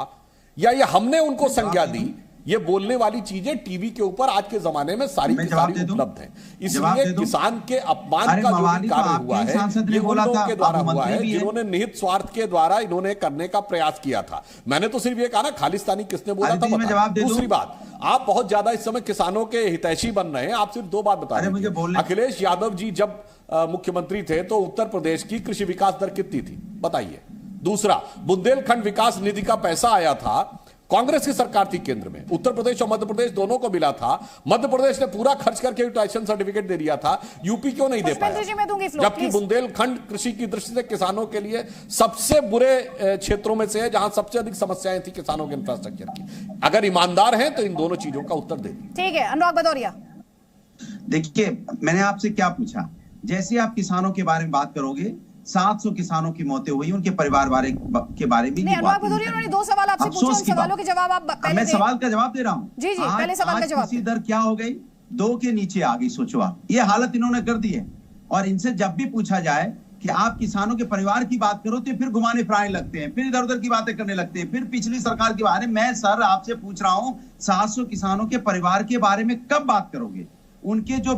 या ये हमने उनको संज्ञा दी? ये बोलने वाली चीजें टीवी के ऊपर आज के जमाने में सारी की सारी उपलब्ध हैं। इसलिए किसान के अपमान का जो भी कार्य हुआ है, ये उन लोगों के द्वारा हुआ है जिन्होंने निहित स्वार्थ के द्वारा इन्होंने करने का प्रयास किया था। मैंने तो सिर्फ ये कहा ना, खालिस्तानी किसने बोला था। दूसरी बात, आप बहुत ज्यादा इस समय किसानों के हितैषी बन रहे हैं। आप सिर्फ दो बात बता रहे हैं। अखिलेश यादव जी जब मुख्यमंत्री थे तो उत्तर प्रदेश की कृषि विकास दर कितनी थी, बताइए। दूसरा, बुंदेलखंड विकास निधि का पैसा आया था, कांग्रेस की सरकार थी केंद्र में, उत्तर प्रदेश और मध्य प्रदेश दोनों को मिला था। मध्य प्रदेश ने पूरा खर्च करके यूटिलाइजेशन सर्टिफिकेट दे दिया था, यूपी क्यों नहीं दे पाया? जबकि बुंदेलखंड कृषि की दृष्टि से किसानों के लिए सबसे बुरे क्षेत्रों में से है, जहां सबसे अधिक समस्याएं थी किसानों के इंफ्रास्ट्रक्चर की। अगर ईमानदार हैं तो इन दोनों चीजों का उत्तर दे। ठीक है, अनुराग भदौरिया। देखिए, मैंने आपसे क्या पूछा, जैसे आप किसानों के बारे में बात करोगे, 700 किसानों की मौतें हुई, उनके परिवार के बारे में अनुराग भदौरिया, उन्होंने दो सवाल आपसे पूछे, उन सवालों के जवाब आप पहले मैं सवाल का जवाब दे रहा हूं। जी, पहले सवाल का जवाब। कृषि दर क्या हो गई? 2 के नीचे आ गई। सोचो आप, ये हालत इन्होंने कर दी है। और इनसे जब भी पूछा जाए कि आप किसानों के परिवार की बात करो, तो फिर घुमाने फिराने लगते हैं, फिर इधर उधर की बातें करने लगते हैं, फिर पिछली सरकार के बारे में। मैं सर आपसे पूछ रहा हूं, 700 किसानों के परिवार के बारे में कब बात करोगे? उनके जो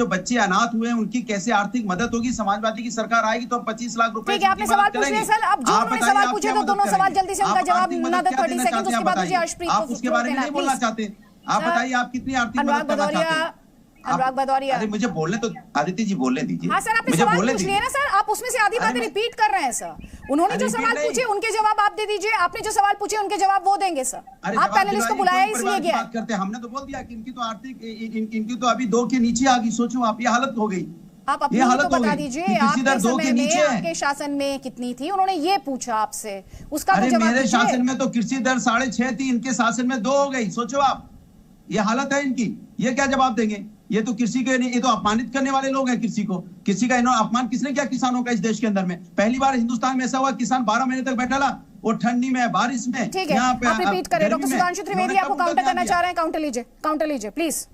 बच्चे अनाथ हुए हैं, उनकी कैसे आर्थिक मदद होगी? समाजवादी की सरकार आएगी तो हम 25 लाख रुपए। ठीक है, आपने सवाल पूछ लिया सर। अब जो उन्होंने सवाल पूछे तो दोनों सवाल जल्दी से उनका जवाब, another 30 सेकंड, उसके बाद मुझे अर्शप्रीत आप उसके बारे में नहीं बोलना चाहते? आप बताइए, आप कितनी आर्थिक मदद करना चाहते हैं? अनुराग भदौरिया, अरे मुझे बोलने तो, आदित्य जी बोलने दीजिए। हाँ सर, आपने सवाल पूछ लिया ना सर, आप उसमें से आधी बातें रिपीट कर रहे हैं सर। उन्होंने जो सवाल पूछे उनके जवाब आप दे दीजिए, आपने जो सवाल पूछे उनके जवाब वो देंगे सर। आप पैनलिस्ट को बुलाया इसलिए गया करते, हमने तो बोल दिया कि इनकी तो आर्थिक, इनकी तो अभी 2 के नीचे आ गई। सोचो आप, ये हालत हो गई। आप अपनी तो बता दीजिए, आपके समय में, आपके शासन में कितनी थी? उन्होंने ये पूछा आपसे, उसका तो जवाब। मेरे शासन में तो कृषि दर 6.5 थी, इनके शासन में 2 हो गई। सोचो आप, ये हालत है इनकी। ये क्या जवाब देंगे? ये तो कृषि के नहीं, ये तो अपमानित करने वाले लोग हैं कृषि को। कृषि का इन्होंने अपमान किसने किया किसानों का इस देश के अंदर में? पहली बार हिंदुस्तान में ऐसा हुआ, किसान 12 महीने तक बैठा रहा, वो ठंडी में, बारिश में। ठीक है, आप रिपीट करें। डॉक्टर सुधांशु त्रिवेदी आपको काउंटर करना चाह रहे हैं, काउंटर लीजिए प्लीज।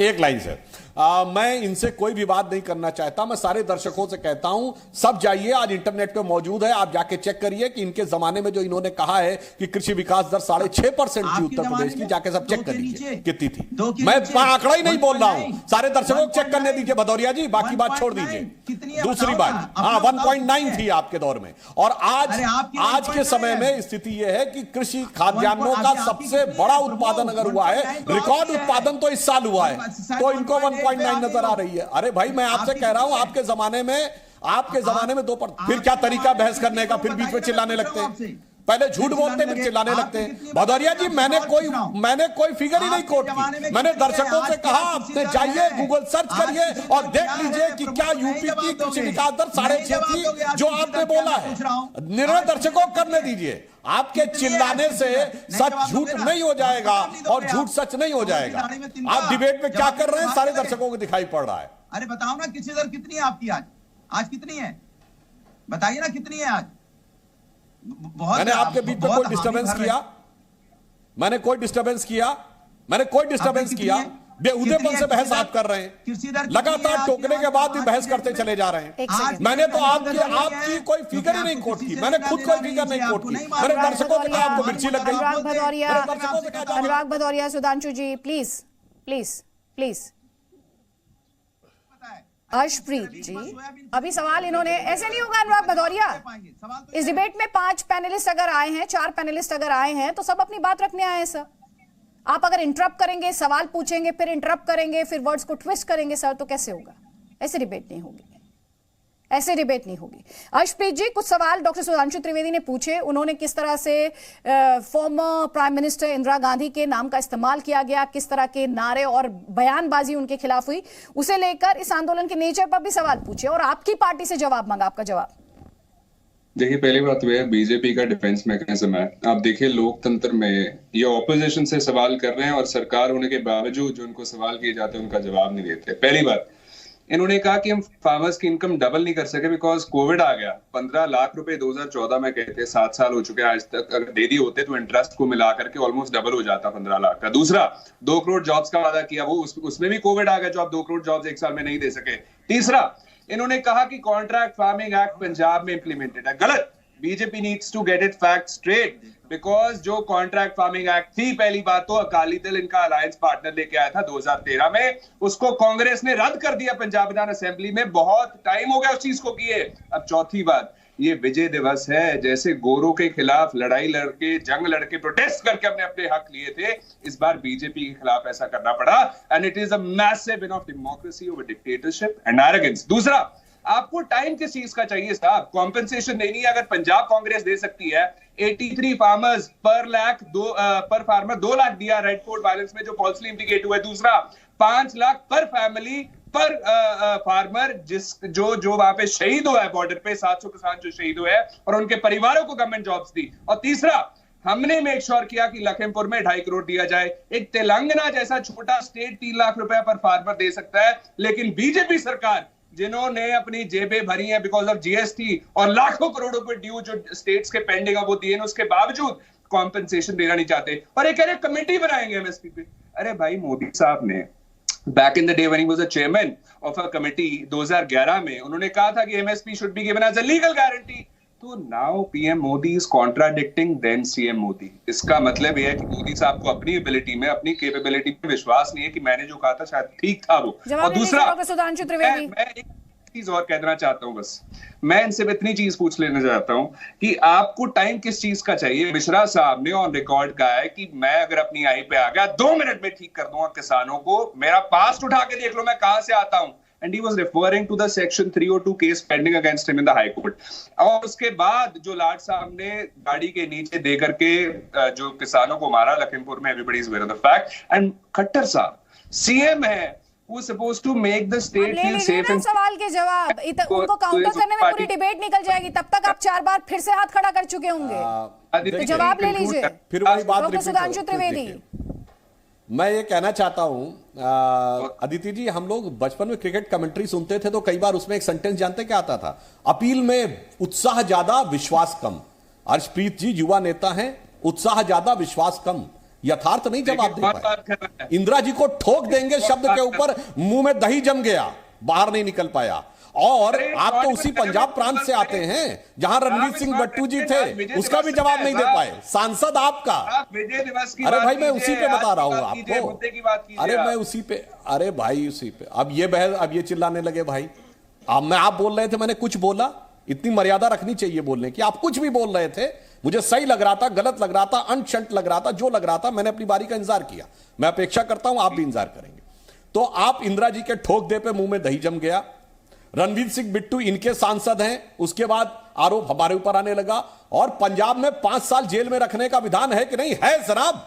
एक लाइन से मैं इनसे कोई विवाद नहीं करना चाहता। मैं सारे दर्शकों से कहता हूं, सब जाइए, आज इंटरनेट पे मौजूद है, आप जाके चेक करिए कि इनके जमाने में जो इन्होंने कहा है कि कृषि विकास दर 6.5% थी उत्तर प्रदेश की, जाके सब चेक कर लीजिए कितनी थी। मैं आंकड़ा ही नहीं बोल रहा हूं, सारे दर्शकों को चेक करने दीजिए भदौरिया जी, बाकी बात छोड़ दीजिए। दूसरी बात, हाँ 1.9 थी आपके दौर में, और आज के समय में स्थिति यह है कि कृषि खाद्यान्नों का सबसे बड़ा उत्पादन अगर हुआ है, रिकॉर्ड उत्पादन तो इस साल हुआ है, तो इनको 1.9 नजर आ रही है। अरे भाई, मैं आपसे कह रहा हूं, आपके जमाने में 2%। फिर क्या तरीका बहस करने का? फिर बीच में चिल्लाने लगते हैं, पहले झूठ बोलते फिर चिल्लाने लगते हैं। भदौरिया जी, मैंने कोई फिगर ही नहीं कोट की। मैंने दर्शकों से कहा, आपने जाइए गूगल सर्च करिए और देख लीजिए कि क्या यूपी की कृषि विकास दर 6.5 थी जो आपने बोला है। निर्णय दर्शकों करने दीजिए। आपके चिल्लाने से सच झूठ नहीं हो जाएगा और झूठ सच नहीं हो जाएगा। आप डिबेट में क्या कर रहे हैं, सारे दर्शकों को दिखाई पड़ रहा है। अरे बताओ ना, कृषि दर कितनी है आपकी आज कितनी है? बताइए ना कितनी है आज। मैंने आपके बीच में कोई डिस्टरबेंस किया? मैंने कोई डिस्टरबेंस किया? बेहुदेपन से बहस आप कर रहे हैं, लगातार टोकने के बाद भी बहस करते चले जा रहे हैं। मैंने तो आपकी कोई फिगर ही नहीं कोट की, मैंने खुद कोई फिगर नहीं कोट की। मेरे दर्शकों से कहा आपको मिर्ची लग गई। अनुराग भदौरिया, सुधांशु जी, प्लीज प्लीज प्लीज। अर्शप्रीत जी, अभी सवाल इन्होंने, ऐसे नहीं होगा अनुराग भदौरिया। इस डिबेट में 5 पैनलिस्ट अगर आए हैं, 4 पैनलिस्ट अगर आए हैं, तो सब अपनी बात रखने आए हैं सर। आप अगर इंटरप्ट करेंगे, सवाल पूछेंगे, फिर इंटरप्ट करेंगे, फिर वर्ड्स को ट्विस्ट करेंगे सर, तो कैसे होगा? ऐसे डिबेट नहीं होगी, ऐसे डिबेट नहीं होगी। अर्शप्रीत जी, कुछ सवाल डॉक्टर सुधांशु त्रिवेदी ने पूछे। उन्होंने किस तरह से former prime minister Indira Gandhi के नाम का इस्तेमाल किया गया, किस तरह के नारे और बयानबाजी उनके खिलाफ हुई, उसे लेकर इस आंदोलन के नेचर पर भी सवाल पूछे और आपकी पार्टी से जवाब मांगा। आपका जवाब देखिए, पहली बात तो है बीजेपी का डिफेंस मैकेनिज्म है। आप देखिए, लोकतंत्र में ये ऑपोजिशन से सवाल कर रहे हैं और सरकार होने के बावजूद जो उनको सवाल किए जाते हैं उनका जवाब नहीं देते। पहली बात, इन्होंने कहा कि हम फार्मर्स की इनकम डबल नहीं कर सके बिकॉज कोविड आ गया। 15 लाख रुपए 2014 में कहते, 7 साल हो चुके हैं आज तक, अगर दे दिए होते तो इंटरेस्ट को मिला करके ऑलमोस्ट डबल हो जाता 15 लाख का। दूसरा, 2 करोड़ जॉब्स का वादा किया, वो उसमें भी कोविड आ गया जो आप 2 करोड़ जॉब्स 1 साल में नहीं दे सके। तीसरा, इन्होंने कहा कि कॉन्ट्रैक्ट फार्मिंग एक्ट पंजाब में इंप्लीमेंटेड है। गलत। BJP needs to get it fact straight because जो कॉन्ट्रैक्ट फार्मिंग एक्ट थी, पहली बात तो अकाली दल इनका अलायंस पार्टनर लेके आया था 2013 में, उसको कांग्रेस ने रद्द कर दिया पंजाब विधान असेंबली में। बहुत टाइम हो गया उस चीज को किए। अब चौथी बात, ये विजय दिवस है, जैसे गोरों के खिलाफ लड़ाई लड़के, जंग लड़के, प्रोटेस्ट करके अपने अपने हक लिए थे, इस बार बीजेपी के खिलाफ ऐसा करना पड़ा। And it is a massive win of democracy over dictatorship and arrogance. दूसरा, आपको टाइम किस चीज का चाहिए साहब? कॉम्पेंसेशन देनी है, अगर पंजाब कांग्रेस दे सकती है 83 फार्मर्स पर फार्मर 2 लाख दिया रेड कोट वायलेंस में जो फॉल्सली इंडिकेट हुआ है। दूसरा, 5 लाख पर फैमिली पर फार्मर जो वहां पे शहीद हुआ है बॉर्डर पे, 700 किसान जो शहीद हुए हैं और उनके परिवारों को गवर्नमेंट जॉब्स दी। और तीसरा, हमने मेक श्योर किया कि लखीमपुर में 2.5 करोड़ दिया जाए। एक तेलंगाना जैसा छोटा स्टेट 3 लाख रुपए पर फार्मर दे सकता है, लेकिन बीजेपी सरकार जिन्होंने अपनी जेबें भरी हैं बिकॉज ऑफ जीएसटी और लाखों करोड़ों रुपए ड्यू जो स्टेट्स के पेंडिंग है वो दिए, उसके बावजूद कॉम्पेंसेशन देना नहीं चाहते। और एक कह रहे कमेटी बनाएंगे एमएसपी पे। अरे भाई, मोदी साहब ने back in the day when he was a chairman of a committee 2011 में उन्होंने कहा था कि MSP should be given as a legal guarantee. तो now PM Modi is contradicting then CM Modi. इसका मतलब यह है कि मोदी साहब को अपनी एबिलिटी में, अपनी कैपेबिलिटी में विश्वास नहीं है कि मैंने जो कहा था शायद ठीक था वो। और दूसरा, मैं एक चीज और कहना चाहता हूं, बस मैं इनसे इतनी चीज पूछ लेना चाहता हूं कि आपको टाइम किस चीज का चाहिए? मिश्रा साहब ने ऑन रिकॉर्ड कहा है कि मैं अगर अपनी आई पे आ गया 2 मिनट में ठीक कर दूंगा किसानों को, मेरा पास्ट उठा के देख लो मैं कहां से आता हूं। And he was referring to the section 302 case pending against him in the High Court. और उसके बाद जो लाट साहब ने गाड़ी के नीचे दे करके जो किसानों को मारा लखीमपुर में, everybody is aware of the fact. And Khattar साहब सीएम है, who is supposed to make the state feel safe. सवाल के जवाब उनको काउंटर करने में पूरी डिबेट निकल जाएगी, तब तक आप 4 बार फिर से हाथ खड़ा कर चुके होंगे। तो जवाब ले लीजिए फिर वही बात। डॉक्टर सुधांशु त्रिवेदी, मैं ये कहना चाहता हूं अदिति जी, हम लोग बचपन में क्रिकेट कमेंट्री सुनते थे तो कई बार उसमें एक सेंटेंस जानते क्या आता था? अपील में उत्साह ज्यादा विश्वास कम। अर्शप्रीत जी युवा नेता हैं, उत्साह ज्यादा विश्वास कम, यथार्थ नहीं जवाब दे पाए। इंदिरा जी को ठोक देंगे शब्द के ऊपर मुंह में दही जम गया, बाहर नहीं निकल पाया। और आप तो उसी पंजाब प्रांत से आते हैं जहां रणवीर सिंह बट्टू जी थे, उसका भी जवाब नहीं दे पाए। सांसद आपका, अरे भाई मैं उसी पे बता रहा हूं आपको, अरे मैं उसी पे, अरे भाई उसी पे। अब ये चिल्लाने लगे भाई, अब आप बोल रहे थे मैंने कुछ बोला, इतनी मर्यादा रखनी चाहिए बोलने की। आप कुछ भी बोल रहे थे, मुझे सही लग रहा था, गलत लग रहा था, अनशंट लग रहा था, जो लग रहा था मैंने अपनी बारी का इंतजार किया। मैं अपेक्षा करता हूं आप भी इंतजार करेंगे। तो आप इंदिरा जी के ठोक दे पे मुंह में दही जम गया। रणवीर सिंह बिट्टू इनके सांसद हैं, उसके बाद आरोप हमारे ऊपर आने लगा। और पंजाब में 5 साल जेल में रखने का विधान है कि नहीं है जनाब?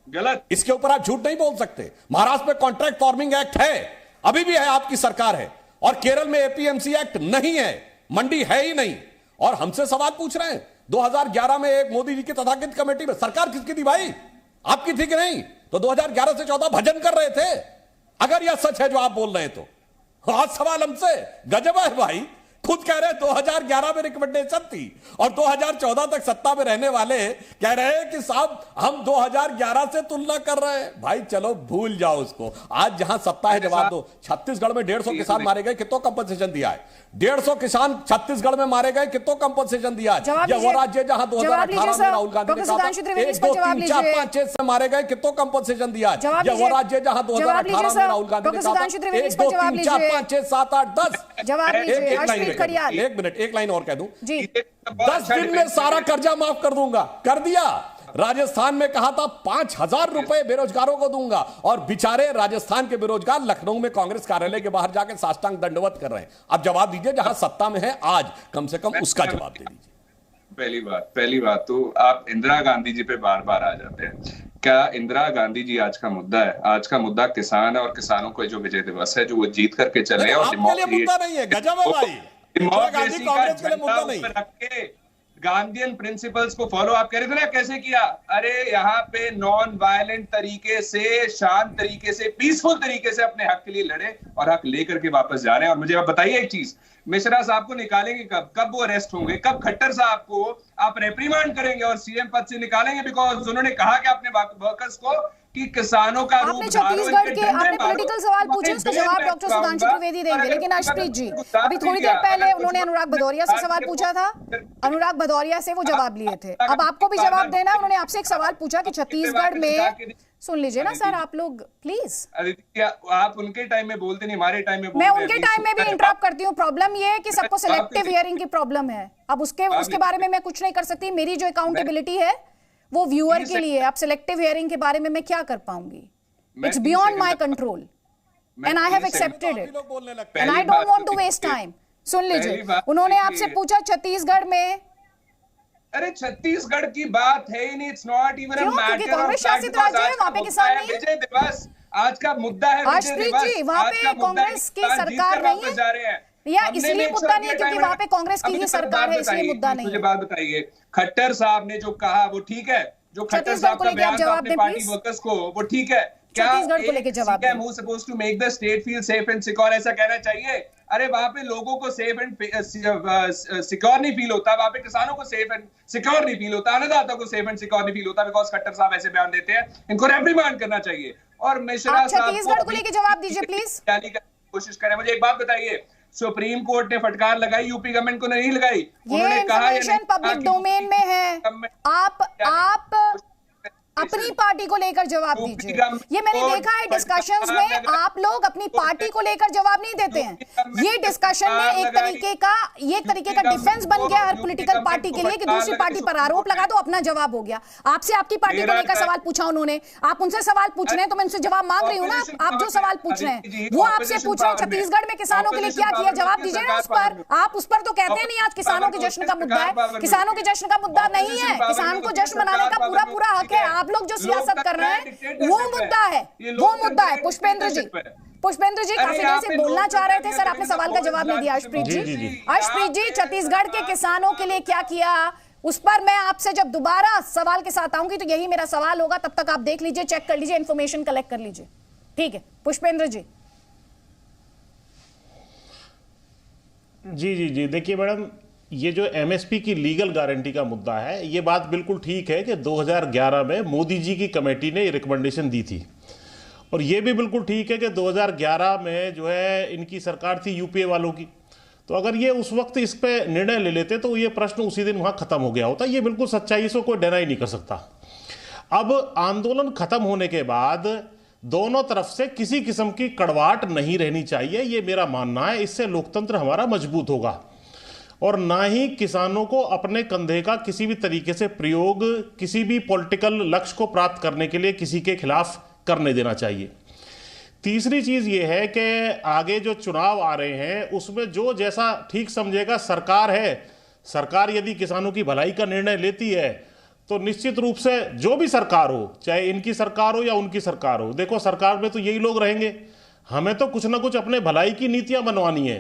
गलत। इसके ऊपर आप झूठ नहीं बोल सकते। महाराष्ट्र में कॉन्ट्रैक्ट फार्मिंग एक्ट है, अभी भी है, आपकी सरकार है। और केरल में एपीएमसी एक्ट नहीं है, मंडी है ही नहीं। और हमसे सवाल पूछ रहे हैं 2011 में एक मोदी जी की तथाकथित कमेटी में सरकार किसकी थी भाई? आपकी थी कि नहीं? तो 2011 से 14 भजन कर रहे थे। अगर यह सच है जो आप बोल रहे हैं तो आज सवाल हमसे गजब है भाई। खुद कह रहे 2011 में रिकमेंडेशन थी और 2014 तक सत्ता में रहने वाले कह रहे हैं कि साहब हम 2011 से तुलना कर रहे हैं। भाई चलो भूल जाओ उसको, आज जहां सत्ता है जवाब दो। छत्तीसगढ़ में 150 किसान मारे गए, कितना कंपनसेशन दिया है? 150 किसान छत्तीसगढ़ में मारे गए, कितना कंपनसेशन दिया है? ये वो राज्य जहां 2018 में राहुल गांधी ने कहा 1, 2, 3, 4, 5, 6 से मारे गए, कितना कंपनसेशन दिया है? ये वो राज्य जहां 2018 में राहुल गांधी ने कहा 1, 2, 3, 4, 5, 6, 7, 8, 10। एक लाइन और कह दूं, 10 दिन में सारा कर्जा माफ कर दूंगा, कर दिया। राजस्थान में कहा था 5,000 रुपए बेरोजगारों को दूंगा और बेचारे राजस्थान के बेरोजगार लखनऊ में कांग्रेस कार्यालय के बाहर जाकर साष्टांग दंडवत कर रहे हैं। अब जवाब दीजिए, जहां सत्ता में है आज, कम से कम उसका जवाब दे दीजिए। पहली बात तो आप इंदिरा गांधी जी पे बार बार आ जाते हैं। क्या इंदिरा गांधी जी आज का मुद्दा है? आज का मुद्दा किसान है और किसानों को जो विजय दिवस है जो वो जीत करके चले और मुद्दा नहीं है, गजब है भाई। डेमोक्रेसी का झंडा ऊपर रख के गांधीयन प्रिंसिपल्स को फॉलो आप कह रहे थे ना, कैसे किया? अरे यहाँ पे नॉन वायलेंट तरीके से, शांत तरीके से, पीसफुल तरीके से अपने हक के लिए लड़े और हक लेकर के वापस जा रहे हैं। और मुझे आप बताइए एक चीज, मिश्रा साहब को निकालेंगे कब वो अरेस्ट होंगे? कब खट्टर साहब को आप रेप्रीमांड करेंगे और सीएम पद से निकालेंगे? बिकॉज उन्होंने कहा कि अपने वर्कर्स को कि किसानों का रूप आपने छत्तीसगढ़ के आपने पॉलिटिकल सवाल पूछे, उसका जवाब डॉक्टर सुधांशु त्रिवेदी देंगे। लेकिन अर्शप्रीत जी, अभी थोड़ी देर पहले उन्होंने अनुराग भदौरिया से सवाल पूछा था, अनुराग भदौरिया से वो जवाब लिए थे। अब आपको भी जवाब देना। उन्होंने आपसे एक सवाल पूछा कि छत्तीसगढ़ में, सुन लीजिए ना सर आप लोग प्लीज। आप उनके टाइम में बोलते नहीं, हमारे टाइम में मैं उनके टाइम में भी इंटरप्ट करती हूँ। प्रॉब्लम ये है कि सबको सिलेक्टिव हियरिंग की प्रॉब्लम है। अब उसके बारे में मैं कुछ नहीं कर सकती। मेरी जो अकाउंटेबिलिटी है वो व्यूअर के लिए। अब सिलेक्टिव हियरिंग के बारे में मैं क्या कर पाऊंगी? It's beyond my control and I have accepted it and I don't want to waste time. सुन लीजिए, उन्होंने आपसे पूछा छत्तीसगढ़ में, अरे छत्तीसगढ़ की बात है ही नहीं। It's not even a matter. Congress शासित राज्य है, वहां पे किसान नहीं है। विजय दिवस आज का मुद्दा है। अर्शप्रीत जी, वहां पे कांग्रेस की सरकार नहीं है या इसलिए मुद्दा नहीं है क्योंकि वहां पे कांग्रेस की ही सरकार है, इसलिए मुद्दा नहीं है। मुझे बात बताइए, खट्टर साहब ने जो कहा वो ठीक है? जो खट्टर साहब का बयान था अपने पार्टी वर्कर्स को, वो ठीक है? छत्तीसगढ़ को लेके जवाब दें। Who supposed to make the state feel safe and secure, ऐसा कहना चाहिए? अरे वहां पे लोगों को सेफ एंड सिक्योर नहीं फील होता, वहां पे किसानों को सेफ एंड सिक्योर नहीं फील होता, अन्नदाता को सेफ एंड सिक्योर नहीं फील होता, बिकॉज खट्टर साहब ऐसे बयान देते हैं। इनको रेप्रीमांड करना चाहिए। और मिश्रा साहब छत्तीसगढ़ को लेके जवाब दीजिए प्लीज। कोशिश करें। मुझे एक बात बताइए, सुप्रीम कोर्ट ने फटकार लगाई, यूपी गवर्नमेंट को नहीं लगाई? ये इंफॉर्मेशन पब्लिक डोमेन में है। आप अपनी पार्टी को लेकर जवाब दीजिए। ये मैंने देखा है डिस्कशंस में, आप लोग अपनी पार्टी को लेकर जवाब नहीं देते हैं। ये डिस्कशन में एक तरीके का डिफेंस बन गया हर पॉलिटिकल पार्टी के लिए कि दूसरी पार्टी पर आरोप लगा दो, अपना जवाब हो गया। आपसे आपकी पार्टी को लेकर सवाल पूछा उन्होंने, आप उनसे सवाल पूछ रहे हैं तो मैं उनसे जवाब मांग रही हूँ ना। आप जो सवाल पूछ रहे हैं वो आपसे पूछ रहे हैं छत्तीसगढ़ में किसानों के लिए क्या किया, जवाब दीजिए ना उस पर। आप उस पर तो कहते हैं नहीं आज किसानों के जश्न का मुद्दा है। किसानों के जश्न का मुद्दा नहीं है, किसान को जश्न मनाने का पूरा हक है। आप लोग जो सियासत कर रहे हैं वो मुद्दा है, वो मुद्दा है। पुष्पेंद्र जी काफी देर से बोलना चाह रहे थे सर, आपने सवाल का जवाब नहीं दिया। अर्शप्रीत जी, छत्तीसगढ़ के किसानों के लिए क्या किया, उस पर मैं आपसे जब दोबारा सवाल के साथ आऊंगी तो यही मेरा सवाल होगा। तब तक आप देख लीजिए, चेक कर लीजिए, इंफॉर्मेशन कलेक्ट कर लीजिए। ठीक है पुष्पेंद्र जी। जी देखिए मैडम, ये जो एमएसपी की लीगल गारंटी का मुद्दा है, ये बात बिल्कुल ठीक है कि 2011 में मोदी जी की कमेटी ने रिकमेंडेशन दी थी, और ये भी बिल्कुल ठीक है कि 2011 में जो है इनकी सरकार थी यूपीए वालों की। तो अगर ये उस वक्त इस पे निर्णय ले लेते तो ये प्रश्न उसी दिन वहाँ खत्म हो गया होता। ये बिल्कुल सच्चाई, इसको कोई डिनाई नहीं कर सकता। अब आंदोलन खत्म होने के बाद दोनों तरफ से किसी किस्म की कड़वाहट नहीं रहनी चाहिए, ये मेरा मानना है। इससे लोकतंत्र हमारा मजबूत होगा और ना ही किसानों को अपने कंधे का किसी भी तरीके से प्रयोग किसी भी पॉलिटिकल लक्ष्य को प्राप्त करने के लिए किसी के खिलाफ करने देना चाहिए। तीसरी चीज ये है कि आगे जो चुनाव आ रहे हैं उसमें जो जैसा ठीक समझेगा, सरकार है, सरकार यदि किसानों की भलाई का निर्णय लेती है तो निश्चित रूप से जो भी सरकार हो, चाहे इनकी सरकार हो या उनकी सरकार हो, देखो सरकार में तो यही लोग रहेंगे। हमें तो कुछ ना कुछ अपने भलाई की नीतियां बनवानी है।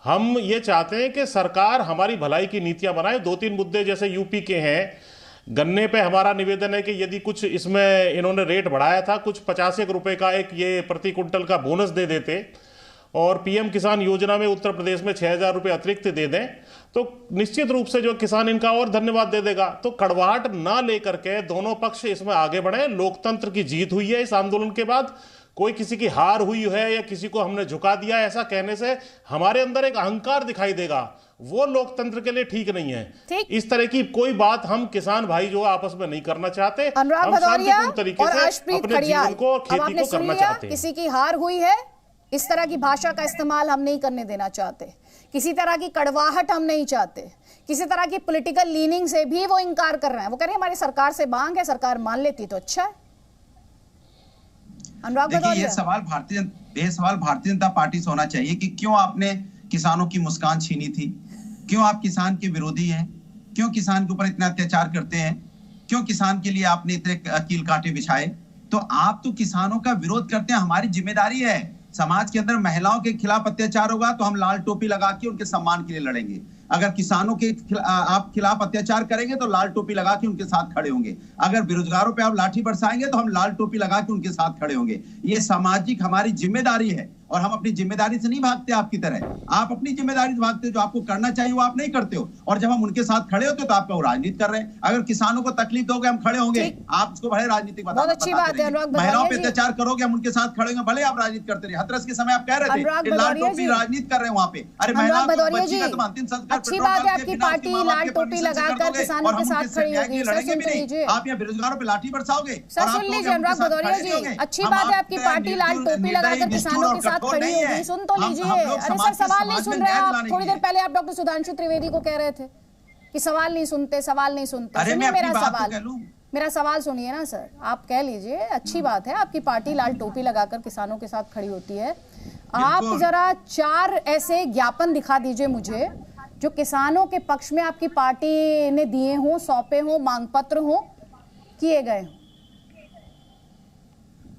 हम ये चाहते हैं कि सरकार हमारी भलाई की नीतियां बनाए। 2-3 मुद्दे जैसे यूपी के हैं, गन्ने पे हमारा निवेदन है कि यदि कुछ इसमें इन्होंने रेट बढ़ाया था, कुछ 85 रुपए का एक ये प्रति कुंटल का बोनस दे देते और पीएम किसान योजना में उत्तर प्रदेश में 6,000 रुपये अतिरिक्त दे दें तो निश्चित रूप से जो किसान इनका और धन्यवाद दे देगा। तो कड़वाहट ना लेकर के दोनों पक्ष इसमें आगे बढ़े। लोकतंत्र की जीत हुई है इस आंदोलन के बाद, कोई किसी की हार हुई है या किसी को हमने झुका दिया, ऐसा कहने से हमारे अंदर एक अहंकार दिखाई देगा, वो लोकतंत्र के लिए ठीक नहीं है। इस तरह की कोई बात हम किसान भाई जो आपस में नहीं करना चाहते। अनुराग भदौरिया और अर्शप्रीत खड़ियाल, अब आपने सुन लिया, किसी की हार हुई है, इस तरह की भाषा का इस्तेमाल हम नहीं करने देना चाहते, किसी तरह की कड़वाहट हम नहीं चाहते, किसी तरह की पॉलिटिकल लीनिंग से भी वो इनकार कर रहे हैं। वो कह रहे हैं हमारी सरकार से मांग है, सरकार मान लेती तो अच्छा है। अनुराग भदौरिया, ये सवाल भारतीय जनता पार्टी से होना चाहिए कि क्यों आपने किसानों की मुस्कान छीनी थी, क्यों आप किसान के विरोधी हैं, क्यों किसान के ऊपर इतना अत्याचार करते हैं, क्यों किसान के लिए आपने इतने कील कांटे बिछाए। तो आप तो किसानों का विरोध करते हैं, हमारी जिम्मेदारी है। समाज के अंदर महिलाओं के खिलाफ अत्याचार होगा तो हम लाल टोपी लगा के उनके सम्मान के लिए लड़ेंगे। अगर किसानों के आप खिलाफ अत्याचार करेंगे तो लाल टोपी लगा के उनके साथ खड़े होंगे। अगर बेरोजगारों पे आप लाठी बरसाएंगे तो हम लाल टोपी लगा के उनके साथ खड़े होंगे। ये सामाजिक हमारी जिम्मेदारी है और हम अपनी जिम्मेदारी से नहीं भागते आपकी तरह। आप अपनी जिम्मेदारी से भागते हो, जो आपको करना चाहिए वो आप नहीं करते हो। और जब हम उनके साथ खड़े होते तो आपका वो राजनीति कर रहे हैं। अगर किसानों को तकलीफ दोगे हम खड़े होंगे, आप उसको भले राजनीतिक बहुत अच्छी बात है। महिलाओं पे अत्याचार करोगे हम उनके साथ खड़े होंगे, भले आप राजनीति करते रहे। हथरस के समय आप कह रहे थे लाल टोपी राजनीति कर रहे हैं वहां पे। अरे महिलाओं को बच्ची का तो अंतिम संस्कार, अच्छी बात है आपकी पार्टी लाल टोपी लगाकर किसानों के साथ खड़ी होगी। आप यहाँ बेरोजगारों पे लाठी बरसाओगे। सर सुन लीजिए अनुराग भदौरिया जी, अच्छी बात है आपकी पार्टी लाल टोपी लगाकर किसानों के साथ खड़ी होगी। सुन तो लीजिए। अरे सर सवाल नहीं सुन रहे आप। थोड़ी देर पहले आप डॉक्टर सुधांशु त्रिवेदी को कह रहे थे कि सवाल नहीं सुनते। सुनिए मेरा सवाल सुनिए ना सर, आप कह लीजिए। अच्छी बात है आपकी पार्टी लाल टोपी लगाकर किसानों के साथ खड़ी होती है। आप जरा 4 ऐसे ज्ञापन दिखा दीजिए मुझे जो किसानों के पक्ष में आपकी पार्टी ने दिए हों, सौंपे हों, मांग पत्र हों, किए गए।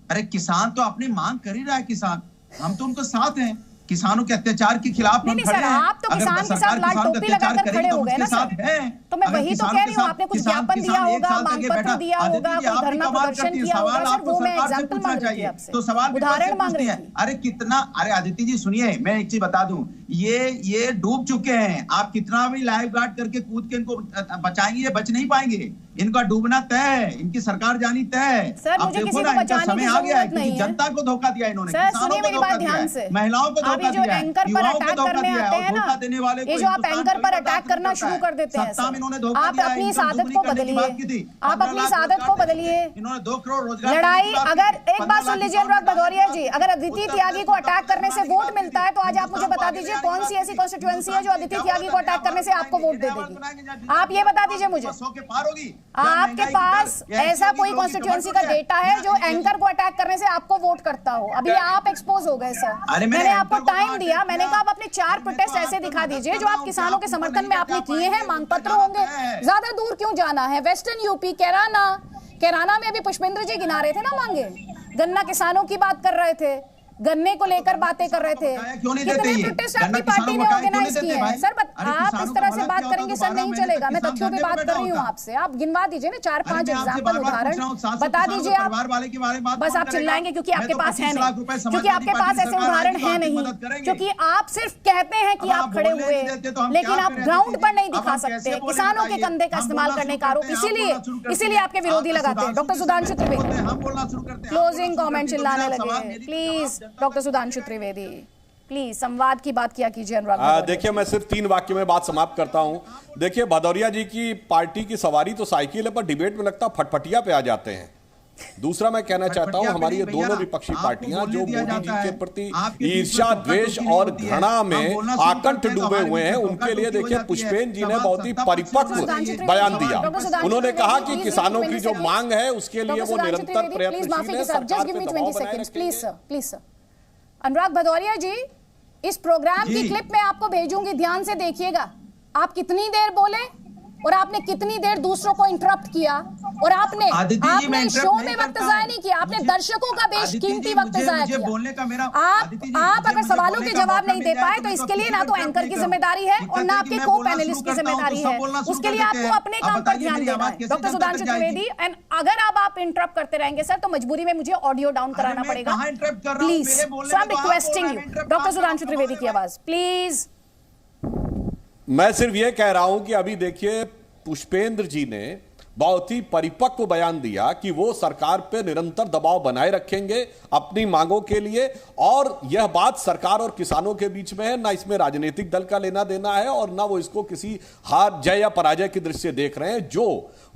अरे किसान तो अपनी मांग कर ही रहा है। किसान, हम तो उनको साथ हैं। किसानों के अत्याचार के खिलाफ हम खड़े हैं। आप तो किसान के साथ लाल टोपी लगाकर खड़े हो गए ना सर। तो मैं वही तो कह रही हूँ, आपने कुछ ज्ञापन दिया होगा, मांग पत्र दिया होगा, कोई धरना प्रदर्शन किया होगा सर, वो मैं एग्जांपल मांग रही थी आपसे, तो सवाल उदाहरण मांग रही थी। अरे कितना, अरे आदित्य जी सुनिए, मैं एक चीज बता दूं, ये डूब चुके हैं। आप कितना भी लाइफ गार्ड करके कूद के इनको बचाएंगे, ये बच नहीं पाएंगे। इनका डूबना तय है, इनकी सरकार जानी तय है। सर मुझे किसी को बचाने की जरूरत नहीं है। जनता को धोखा दिया इन्होंने, सर सुनिए मेरी बात ध्यान से। महिलाओं को धोखा दिया, एंकर पर अटैक करने आते हैं ना, ये जो आप एंकर पर अटैक करना शुरू कर देते हैं, आप अपनी इस आदत को बदलिए। आप अपनी इस आदत को बदलिए। इन्होंने 2 करोड़ रोजगार लड़ाई, अगर एक बात सुन लीजिए अनुराग भदौरिया जी, अगर अदिति त्यागी को अटैक करने से वोट मिलता है तो आज आप मुझे बता दीजिए कौन सी ऐसी कॉन्स्टिट्यूएंसी है जो अदिति त्यागी को अटैक करने से आपको वोट दे देगी। आप ये बता दीजिए मुझे, आपके पास ऐसा कोई कॉन्स्टिट्यूएंसी का डेटा है जो एंकर को अटैक करने से आपको वोट करता हो? अभी आप एक्सपोज हो गए सर। मैंने आपको टाइम दिया, मैंने कहा आप अपने 4 प्रोटेस्ट ऐसे दिखा दीजिए जो आप किसानों के समर्थन में आपने किए हैं, मांग पत्र होंगे। ज्यादा दूर क्यों जाना है? वेस्टर्न यूपी, कैराना में अभी पुष्पेंद्र जी गिना रहे थे ना मांगे, गन्ना किसानों की बात कर रहे थे, गन्ने को लेकर बातें कर रहे थे। कितने प्रोटेस्ट आपकी पार्टी ने ऑर्गेनाइज किए हैं सर? आप इस तरह से बात करेंगे सर नहीं चलेगा। मैं तथ्यों पे बात कर रही हूँ आपसे, आप गिनवा दीजिए ना 4-5 एग्जाम्पल, उदाहरण बता दीजिए आप। बस आप चिल्लाएंगे क्योंकि आपके पास है नहीं, क्योंकि आपके पास ऐसे उदाहरण है नहीं, क्योंकि आप सिर्फ कहते हैं कि आप खड़े हुए लेकिन आप ग्राउंड पर नहीं दिखा सकते। किसानों के कंधे का इस्तेमाल करने का आरोप, इसीलिए आपके विरोधी लगाते हैं। Doctor Sudhanshu Trivedi closing comment चिल्लाने लगे। Please doctor Sudhanshu Trivedi please संवाद की बात किया कीजिए। अनुराग देखिए मैं सिर्फ 3 वाक्य में बात समाप्त करता हूं। देखिए भदौरिया जी की पार्टी की सवारी तो साइकिल है, पर डिबेट में लगता फटफटिया पे आ जाते हैं। दूसरा मैं कहना चाहता हूं, हमारी ये दोनों विपक्षी पार्टियां जो मोदी जी के प्रति ईर्ष्या, द्वेष और घृणा में आकंठ डूबे हुए हैं, उनके लिए देखिए पुष्पेंद्र जी ने बहुत ही परिपक्व बयान दिया। उन्होंने कहा कि किसानों की जो मांग है उसके लिए वो निरंतर प्रयत्नशील है, सरकार पे दबाव बनाए रखेंगे। प्लीज अनुराग भदौरिया जी, इस प्रोग्राम की क्लिप मैं आपको भेजूंगी, ध्यान से देखिएगा। आप कितनी देर बोले और आपने कितनी देर दूसरों को इंटरप्ट किया, और आपने शो में वक्त जाया नहीं किया, आपने दर्शकों का बेशकीमती वक्त जाया किया। बोलने का मेरा आप अगर सवालों के जवाब नहीं दे पाए तो इसके लिए ना तो एंकर की जिम्मेदारी है और ना आपके को पैनलिस्ट की जिम्मेदारी है, उसके लिए आपको अपने काम पर ध्यान देना है। डॉक्टर सुधांशु त्रिवेदी, एंड अगर आप इंटरप्ट करते रहेंगे सर तो मजबूरी में मुझे ऑडियो डाउन कराना पड़ेगा, please. So I am requesting you, doctor Sudhanshu Trivedi की आवाज प्लीज। मैं सिर्फ यह कह रहा हूं कि अभी देखिए पुष्पेंद्र जी ने बहुत ही परिपक्व बयान दिया कि वो सरकार पे निरंतर दबाव बनाए रखेंगे अपनी मांगों के लिए, और यह बात सरकार और किसानों के बीच में है, ना इसमें राजनीतिक दल का लेना देना है और ना वो इसको किसी हार जय या पराजय की दृष्टि से देख रहे हैं। जो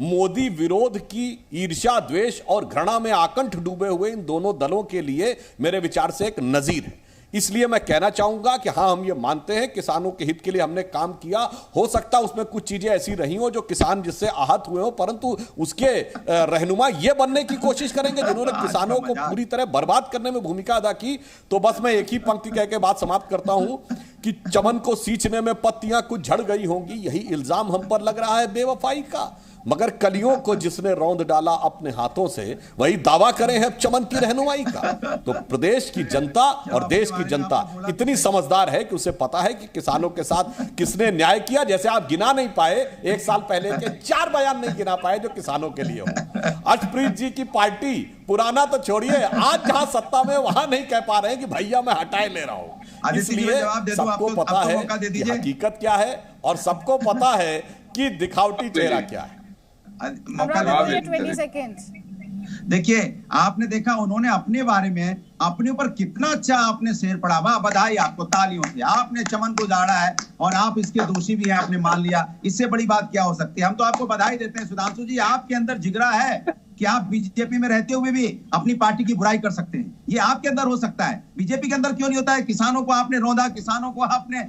मोदी विरोध की ईर्ष्या, द्वेष और घृणा में आकंठ डूबे हुए इन दोनों दलों के लिए मेरे विचार से एक नजीर है। इसलिए मैं कहना चाहूंगा कि हां, हम ये मानते हैं किसानों के हित के लिए हमने काम किया, हो सकता है उसमें कुछ चीजें ऐसी रही हो जो किसान जिससे आहत हुए हो, परंतु उसके रहनुमा ये बनने की कोशिश करेंगे जिन्होंने किसानों को पूरी तरह बर्बाद करने में भूमिका अदा की। तो बस मैं एक ही पंक्ति कह के बात समाप्त करता हूं कि चमन को सींचने में पत्तियां कुछ झड़ गई होंगी, यही इल्जाम हम पर लग रहा है बेवफाई का, मगर कलियों को जिसने रौंद डाला अपने हाथों से वही दावा करे है चमन की रहनुमाई का। तो प्रदेश की जनता और देश की जनता इतनी समझदार है कि उसे पता है कि किसानों के साथ किसने न्याय किया। जैसे आप गिना नहीं पाए एक साल पहले के 4 बयान नहीं गिना पाए जो किसानों के लिए हो। अर्शप्रीत जी की पार्टी पुराना तो छोड़िए, आज जहां सत्ता में वहां नहीं कह पा रहे हैं कि भैया मैं हटाए ले रहा हूं। इसलिए सबको पता है कि हकीकत क्या है और सबको पता है कि दिखावटी चेहरा क्या है। 20 सेकेंड्स। देखिए, आपने देखा उन्होंने अपने बारे में अपने ऊपर कितना अच्छा आपने शेर पड़ा। वाह, बधाई आपको, तालियों से। आपने चमन को उजाड़ा है और आप इसके दोषी भी हैं, आपने मान लिया। इससे बड़ी बात क्या हो सकती है? हम तो आपको बधाई देते हैं सुधांशु जी, आपके अंदर जिगरा है कि आप बीजेपी में रहते हुए भी अपनी पार्टी की बुराई कर सकते हैं। ये आपके अंदर हो सकता है, बीजेपी के अंदर क्यों नहीं होता है? किसानों को आपने रौंदा, किसानों को आपने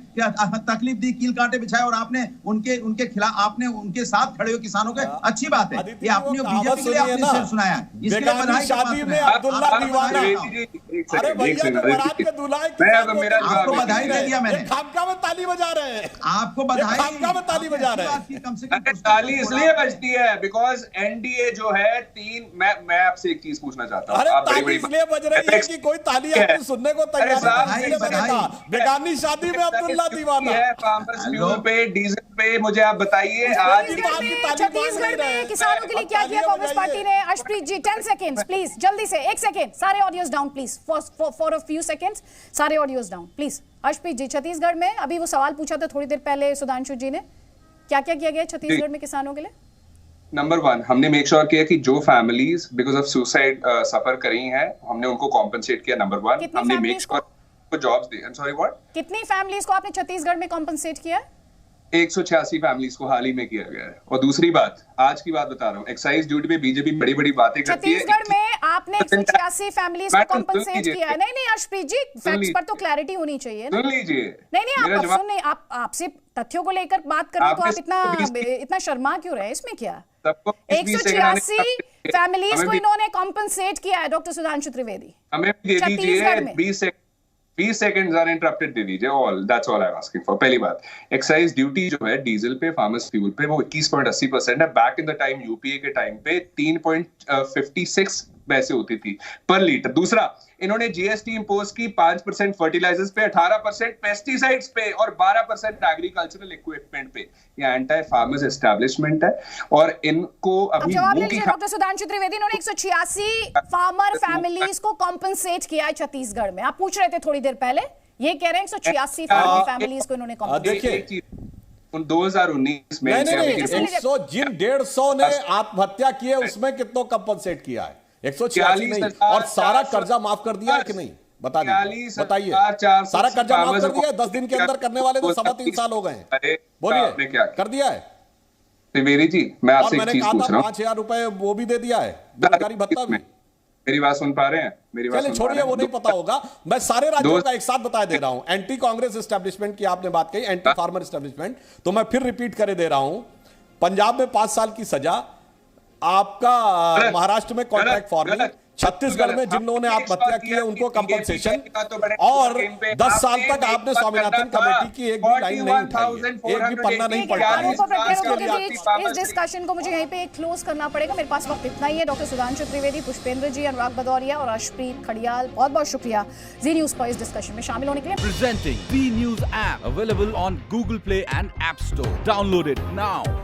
तकलीफ दी, कील कांटे बिछाए और आपने उनके खिलाफ, आपने उनके साथ खड़े हो किसानों के। अच्छी बात है, ये आपने बीजेपी के लिए आपने शेर सुनाया, इसके लिए बधाई। शादी में अब्दुल्ला दीवाना, अरे भैया ने बारात के दुल्हा आपको बधाई दे दिया मैंने। खामखा में ताली बजा रहे हैं, आपको बधाई। खामखा में ताली बजा रहे हैं। कम से कम ताली इसलिए बजती है बिकॉज एनडीए जो है मैं आपसे एक चीज पूछना चाहता हूँ। अरे ताली इसलिए बज रही है कि कोई ताली आपको सुनने को तैयार है। बेगानी शादी में अब्दुल्ला दीवाना है। फार्मर्स फ्यूल पे, डीजल पे, मुझे आप बताइए आज छत्तीसगढ़ में किसानों के लिए क्या किया कांग्रेस पार्टी ने? अर्शप्रीत जी 10 सेकेंड्स प्लीज, जल्दी से 1 सेकेंड। सारे audios down please, for a few seconds सारे ऑडियोज डाउन प्लीज। अर्शप्रीत जी, छत्तीसगढ़ में अभी वो सवाल पूछा था थोड़ी देर पहले सुधांशु जी ने, क्या क्या किया गया छत्तीसगढ़ में किसानों के लिए? नंबर 1, हमने मेक श्योर किया कि जो फैमिलीज बिकॉज ऑफ सुसाइड सफर कर रही हैं, हमने उनको कॉम्पनसेट किया। नंबर 1, हमने मेक श्योर को जॉब्स दी। Sorry what? कितनी फैमिलीज को आपने छत्तीसगढ़ में कॉम्पनसेट किया? 186 फैमिलीज को हाल ही में किया गया है। और दूसरी बात, आज की बात बता रहा हूँ, एक्साइज ड्यूटी पे बीजेपी बड़ी बड़ी बातें करती है। छत्तीसगढ़ में आपने 186 फैमिलीज को कॉम्पनसेट किया है। नहीं अर्शप्रीत जी, फैक्ट्स पर तो क्लैरिटी होनी चाहिए ना। सुन लीजिए। नहीं आप सुन, आप आपसे तथ्यों को लेकर बात कर रहे, तो आप इतना शर्मा क्यों रहे? इसमें क्या? 186 फैमिलीज को इन्होंने कॉम्पनसेट किया है डॉक्टर सुधांशु त्रिवेदी। हमें दे दीजिए 20 सेकंड्स आर इंटरप्टेड दे दीजिए। All that's all I am asking for. पहली बात, एक्साइज ड्यूटी जो है डीजल पे, फार्मर्स फ्यूल पे, वो 21.80% है। Back in the time UPA के टाइम पे 3.56 पैसे होती थी पर लीटर। दूसरा, इन्होंने जीएसटी इंपोज की 5% फर्टिलाइजर्स पे, 18% पेस्टिसाइड्स पे और 12% एग्रीकल्चरल इक्विपमेंट पे। ये एंटी फार्मर्स एस्टैब्लिशमेंट है और इनको अभी डॉक्टर सुधांशु त्रिवेदी, इन्होंने 186 फार्मर फैमिलीज को कॉम्पनसेट किया है छत्तीसगढ़ में। आप पूछ रहे थे थोड़ी देर पहले, ये कह रहे हैं 186 फार्मर फैमिलीज को इन्होंने कॉम्पनसेट किया। 2019 में 150 ने आत्महत्या की है, उसमें कितनों कंपनसेट किया है? 146 नहीं, और सारा कर्जा माफ कर दिया है कि नहीं? बताइए, सारा कर्जा माफ कर दिया है? 10 दिन के अंदर करने वाले तो 3.25 साल हो गए। बोलिए, क्या कर दिया है? त्रिवेदी जी, मैं आपसे एक चीज पूछ रहा हूं। 5,000 रुपए वो भी दे दिया है, सरकारी भत्ता भी। मेरी बात सुन पा रहे हैं? मेरी बात चलिए छोड़िए, वो नहीं पता होगा। मैं सारे राज्यों का एक साथ बता दे रहा हूं। एंटी कांग्रेस एस्टैब्लिशमेंट की आपने बात कही, एंटी फार्मर एस्टैब्लिशमेंट, तो मैं फिर रिपीट करे दे रहा हूं। पंजाब में 5 साल की सजा, आपका गलत, महाराष्ट्र में कॉन्ट्रैक्ट गलत, फार्मिंग, गलत, छत्तीसगढ़ में जिन लोगों ने आत्महत्या की है उनको कंपनसेशन, और 10 साल तक आपने स्वामीनाथन कमेटी की एक भी लाइन नहीं उठाई, एक भी पन्ना नहीं पलटा है। इस डिस्कशन को मुझे यहीं पे क्लोज करना पड़ेगा, मेरे पास वक्त इतना ही है। डॉक्टर सुधांशु त्रिवेदी, पुष्पेंद्र जी, अनुराग भदौरिया और अर्शप्रीत खड़ियाल, बहुत बहुत शुक्रिया जी न्यूज पर इस डिस्कशन में शामिल होने के लिए। Presenting V News app available on Google Play and App Store. Download it now.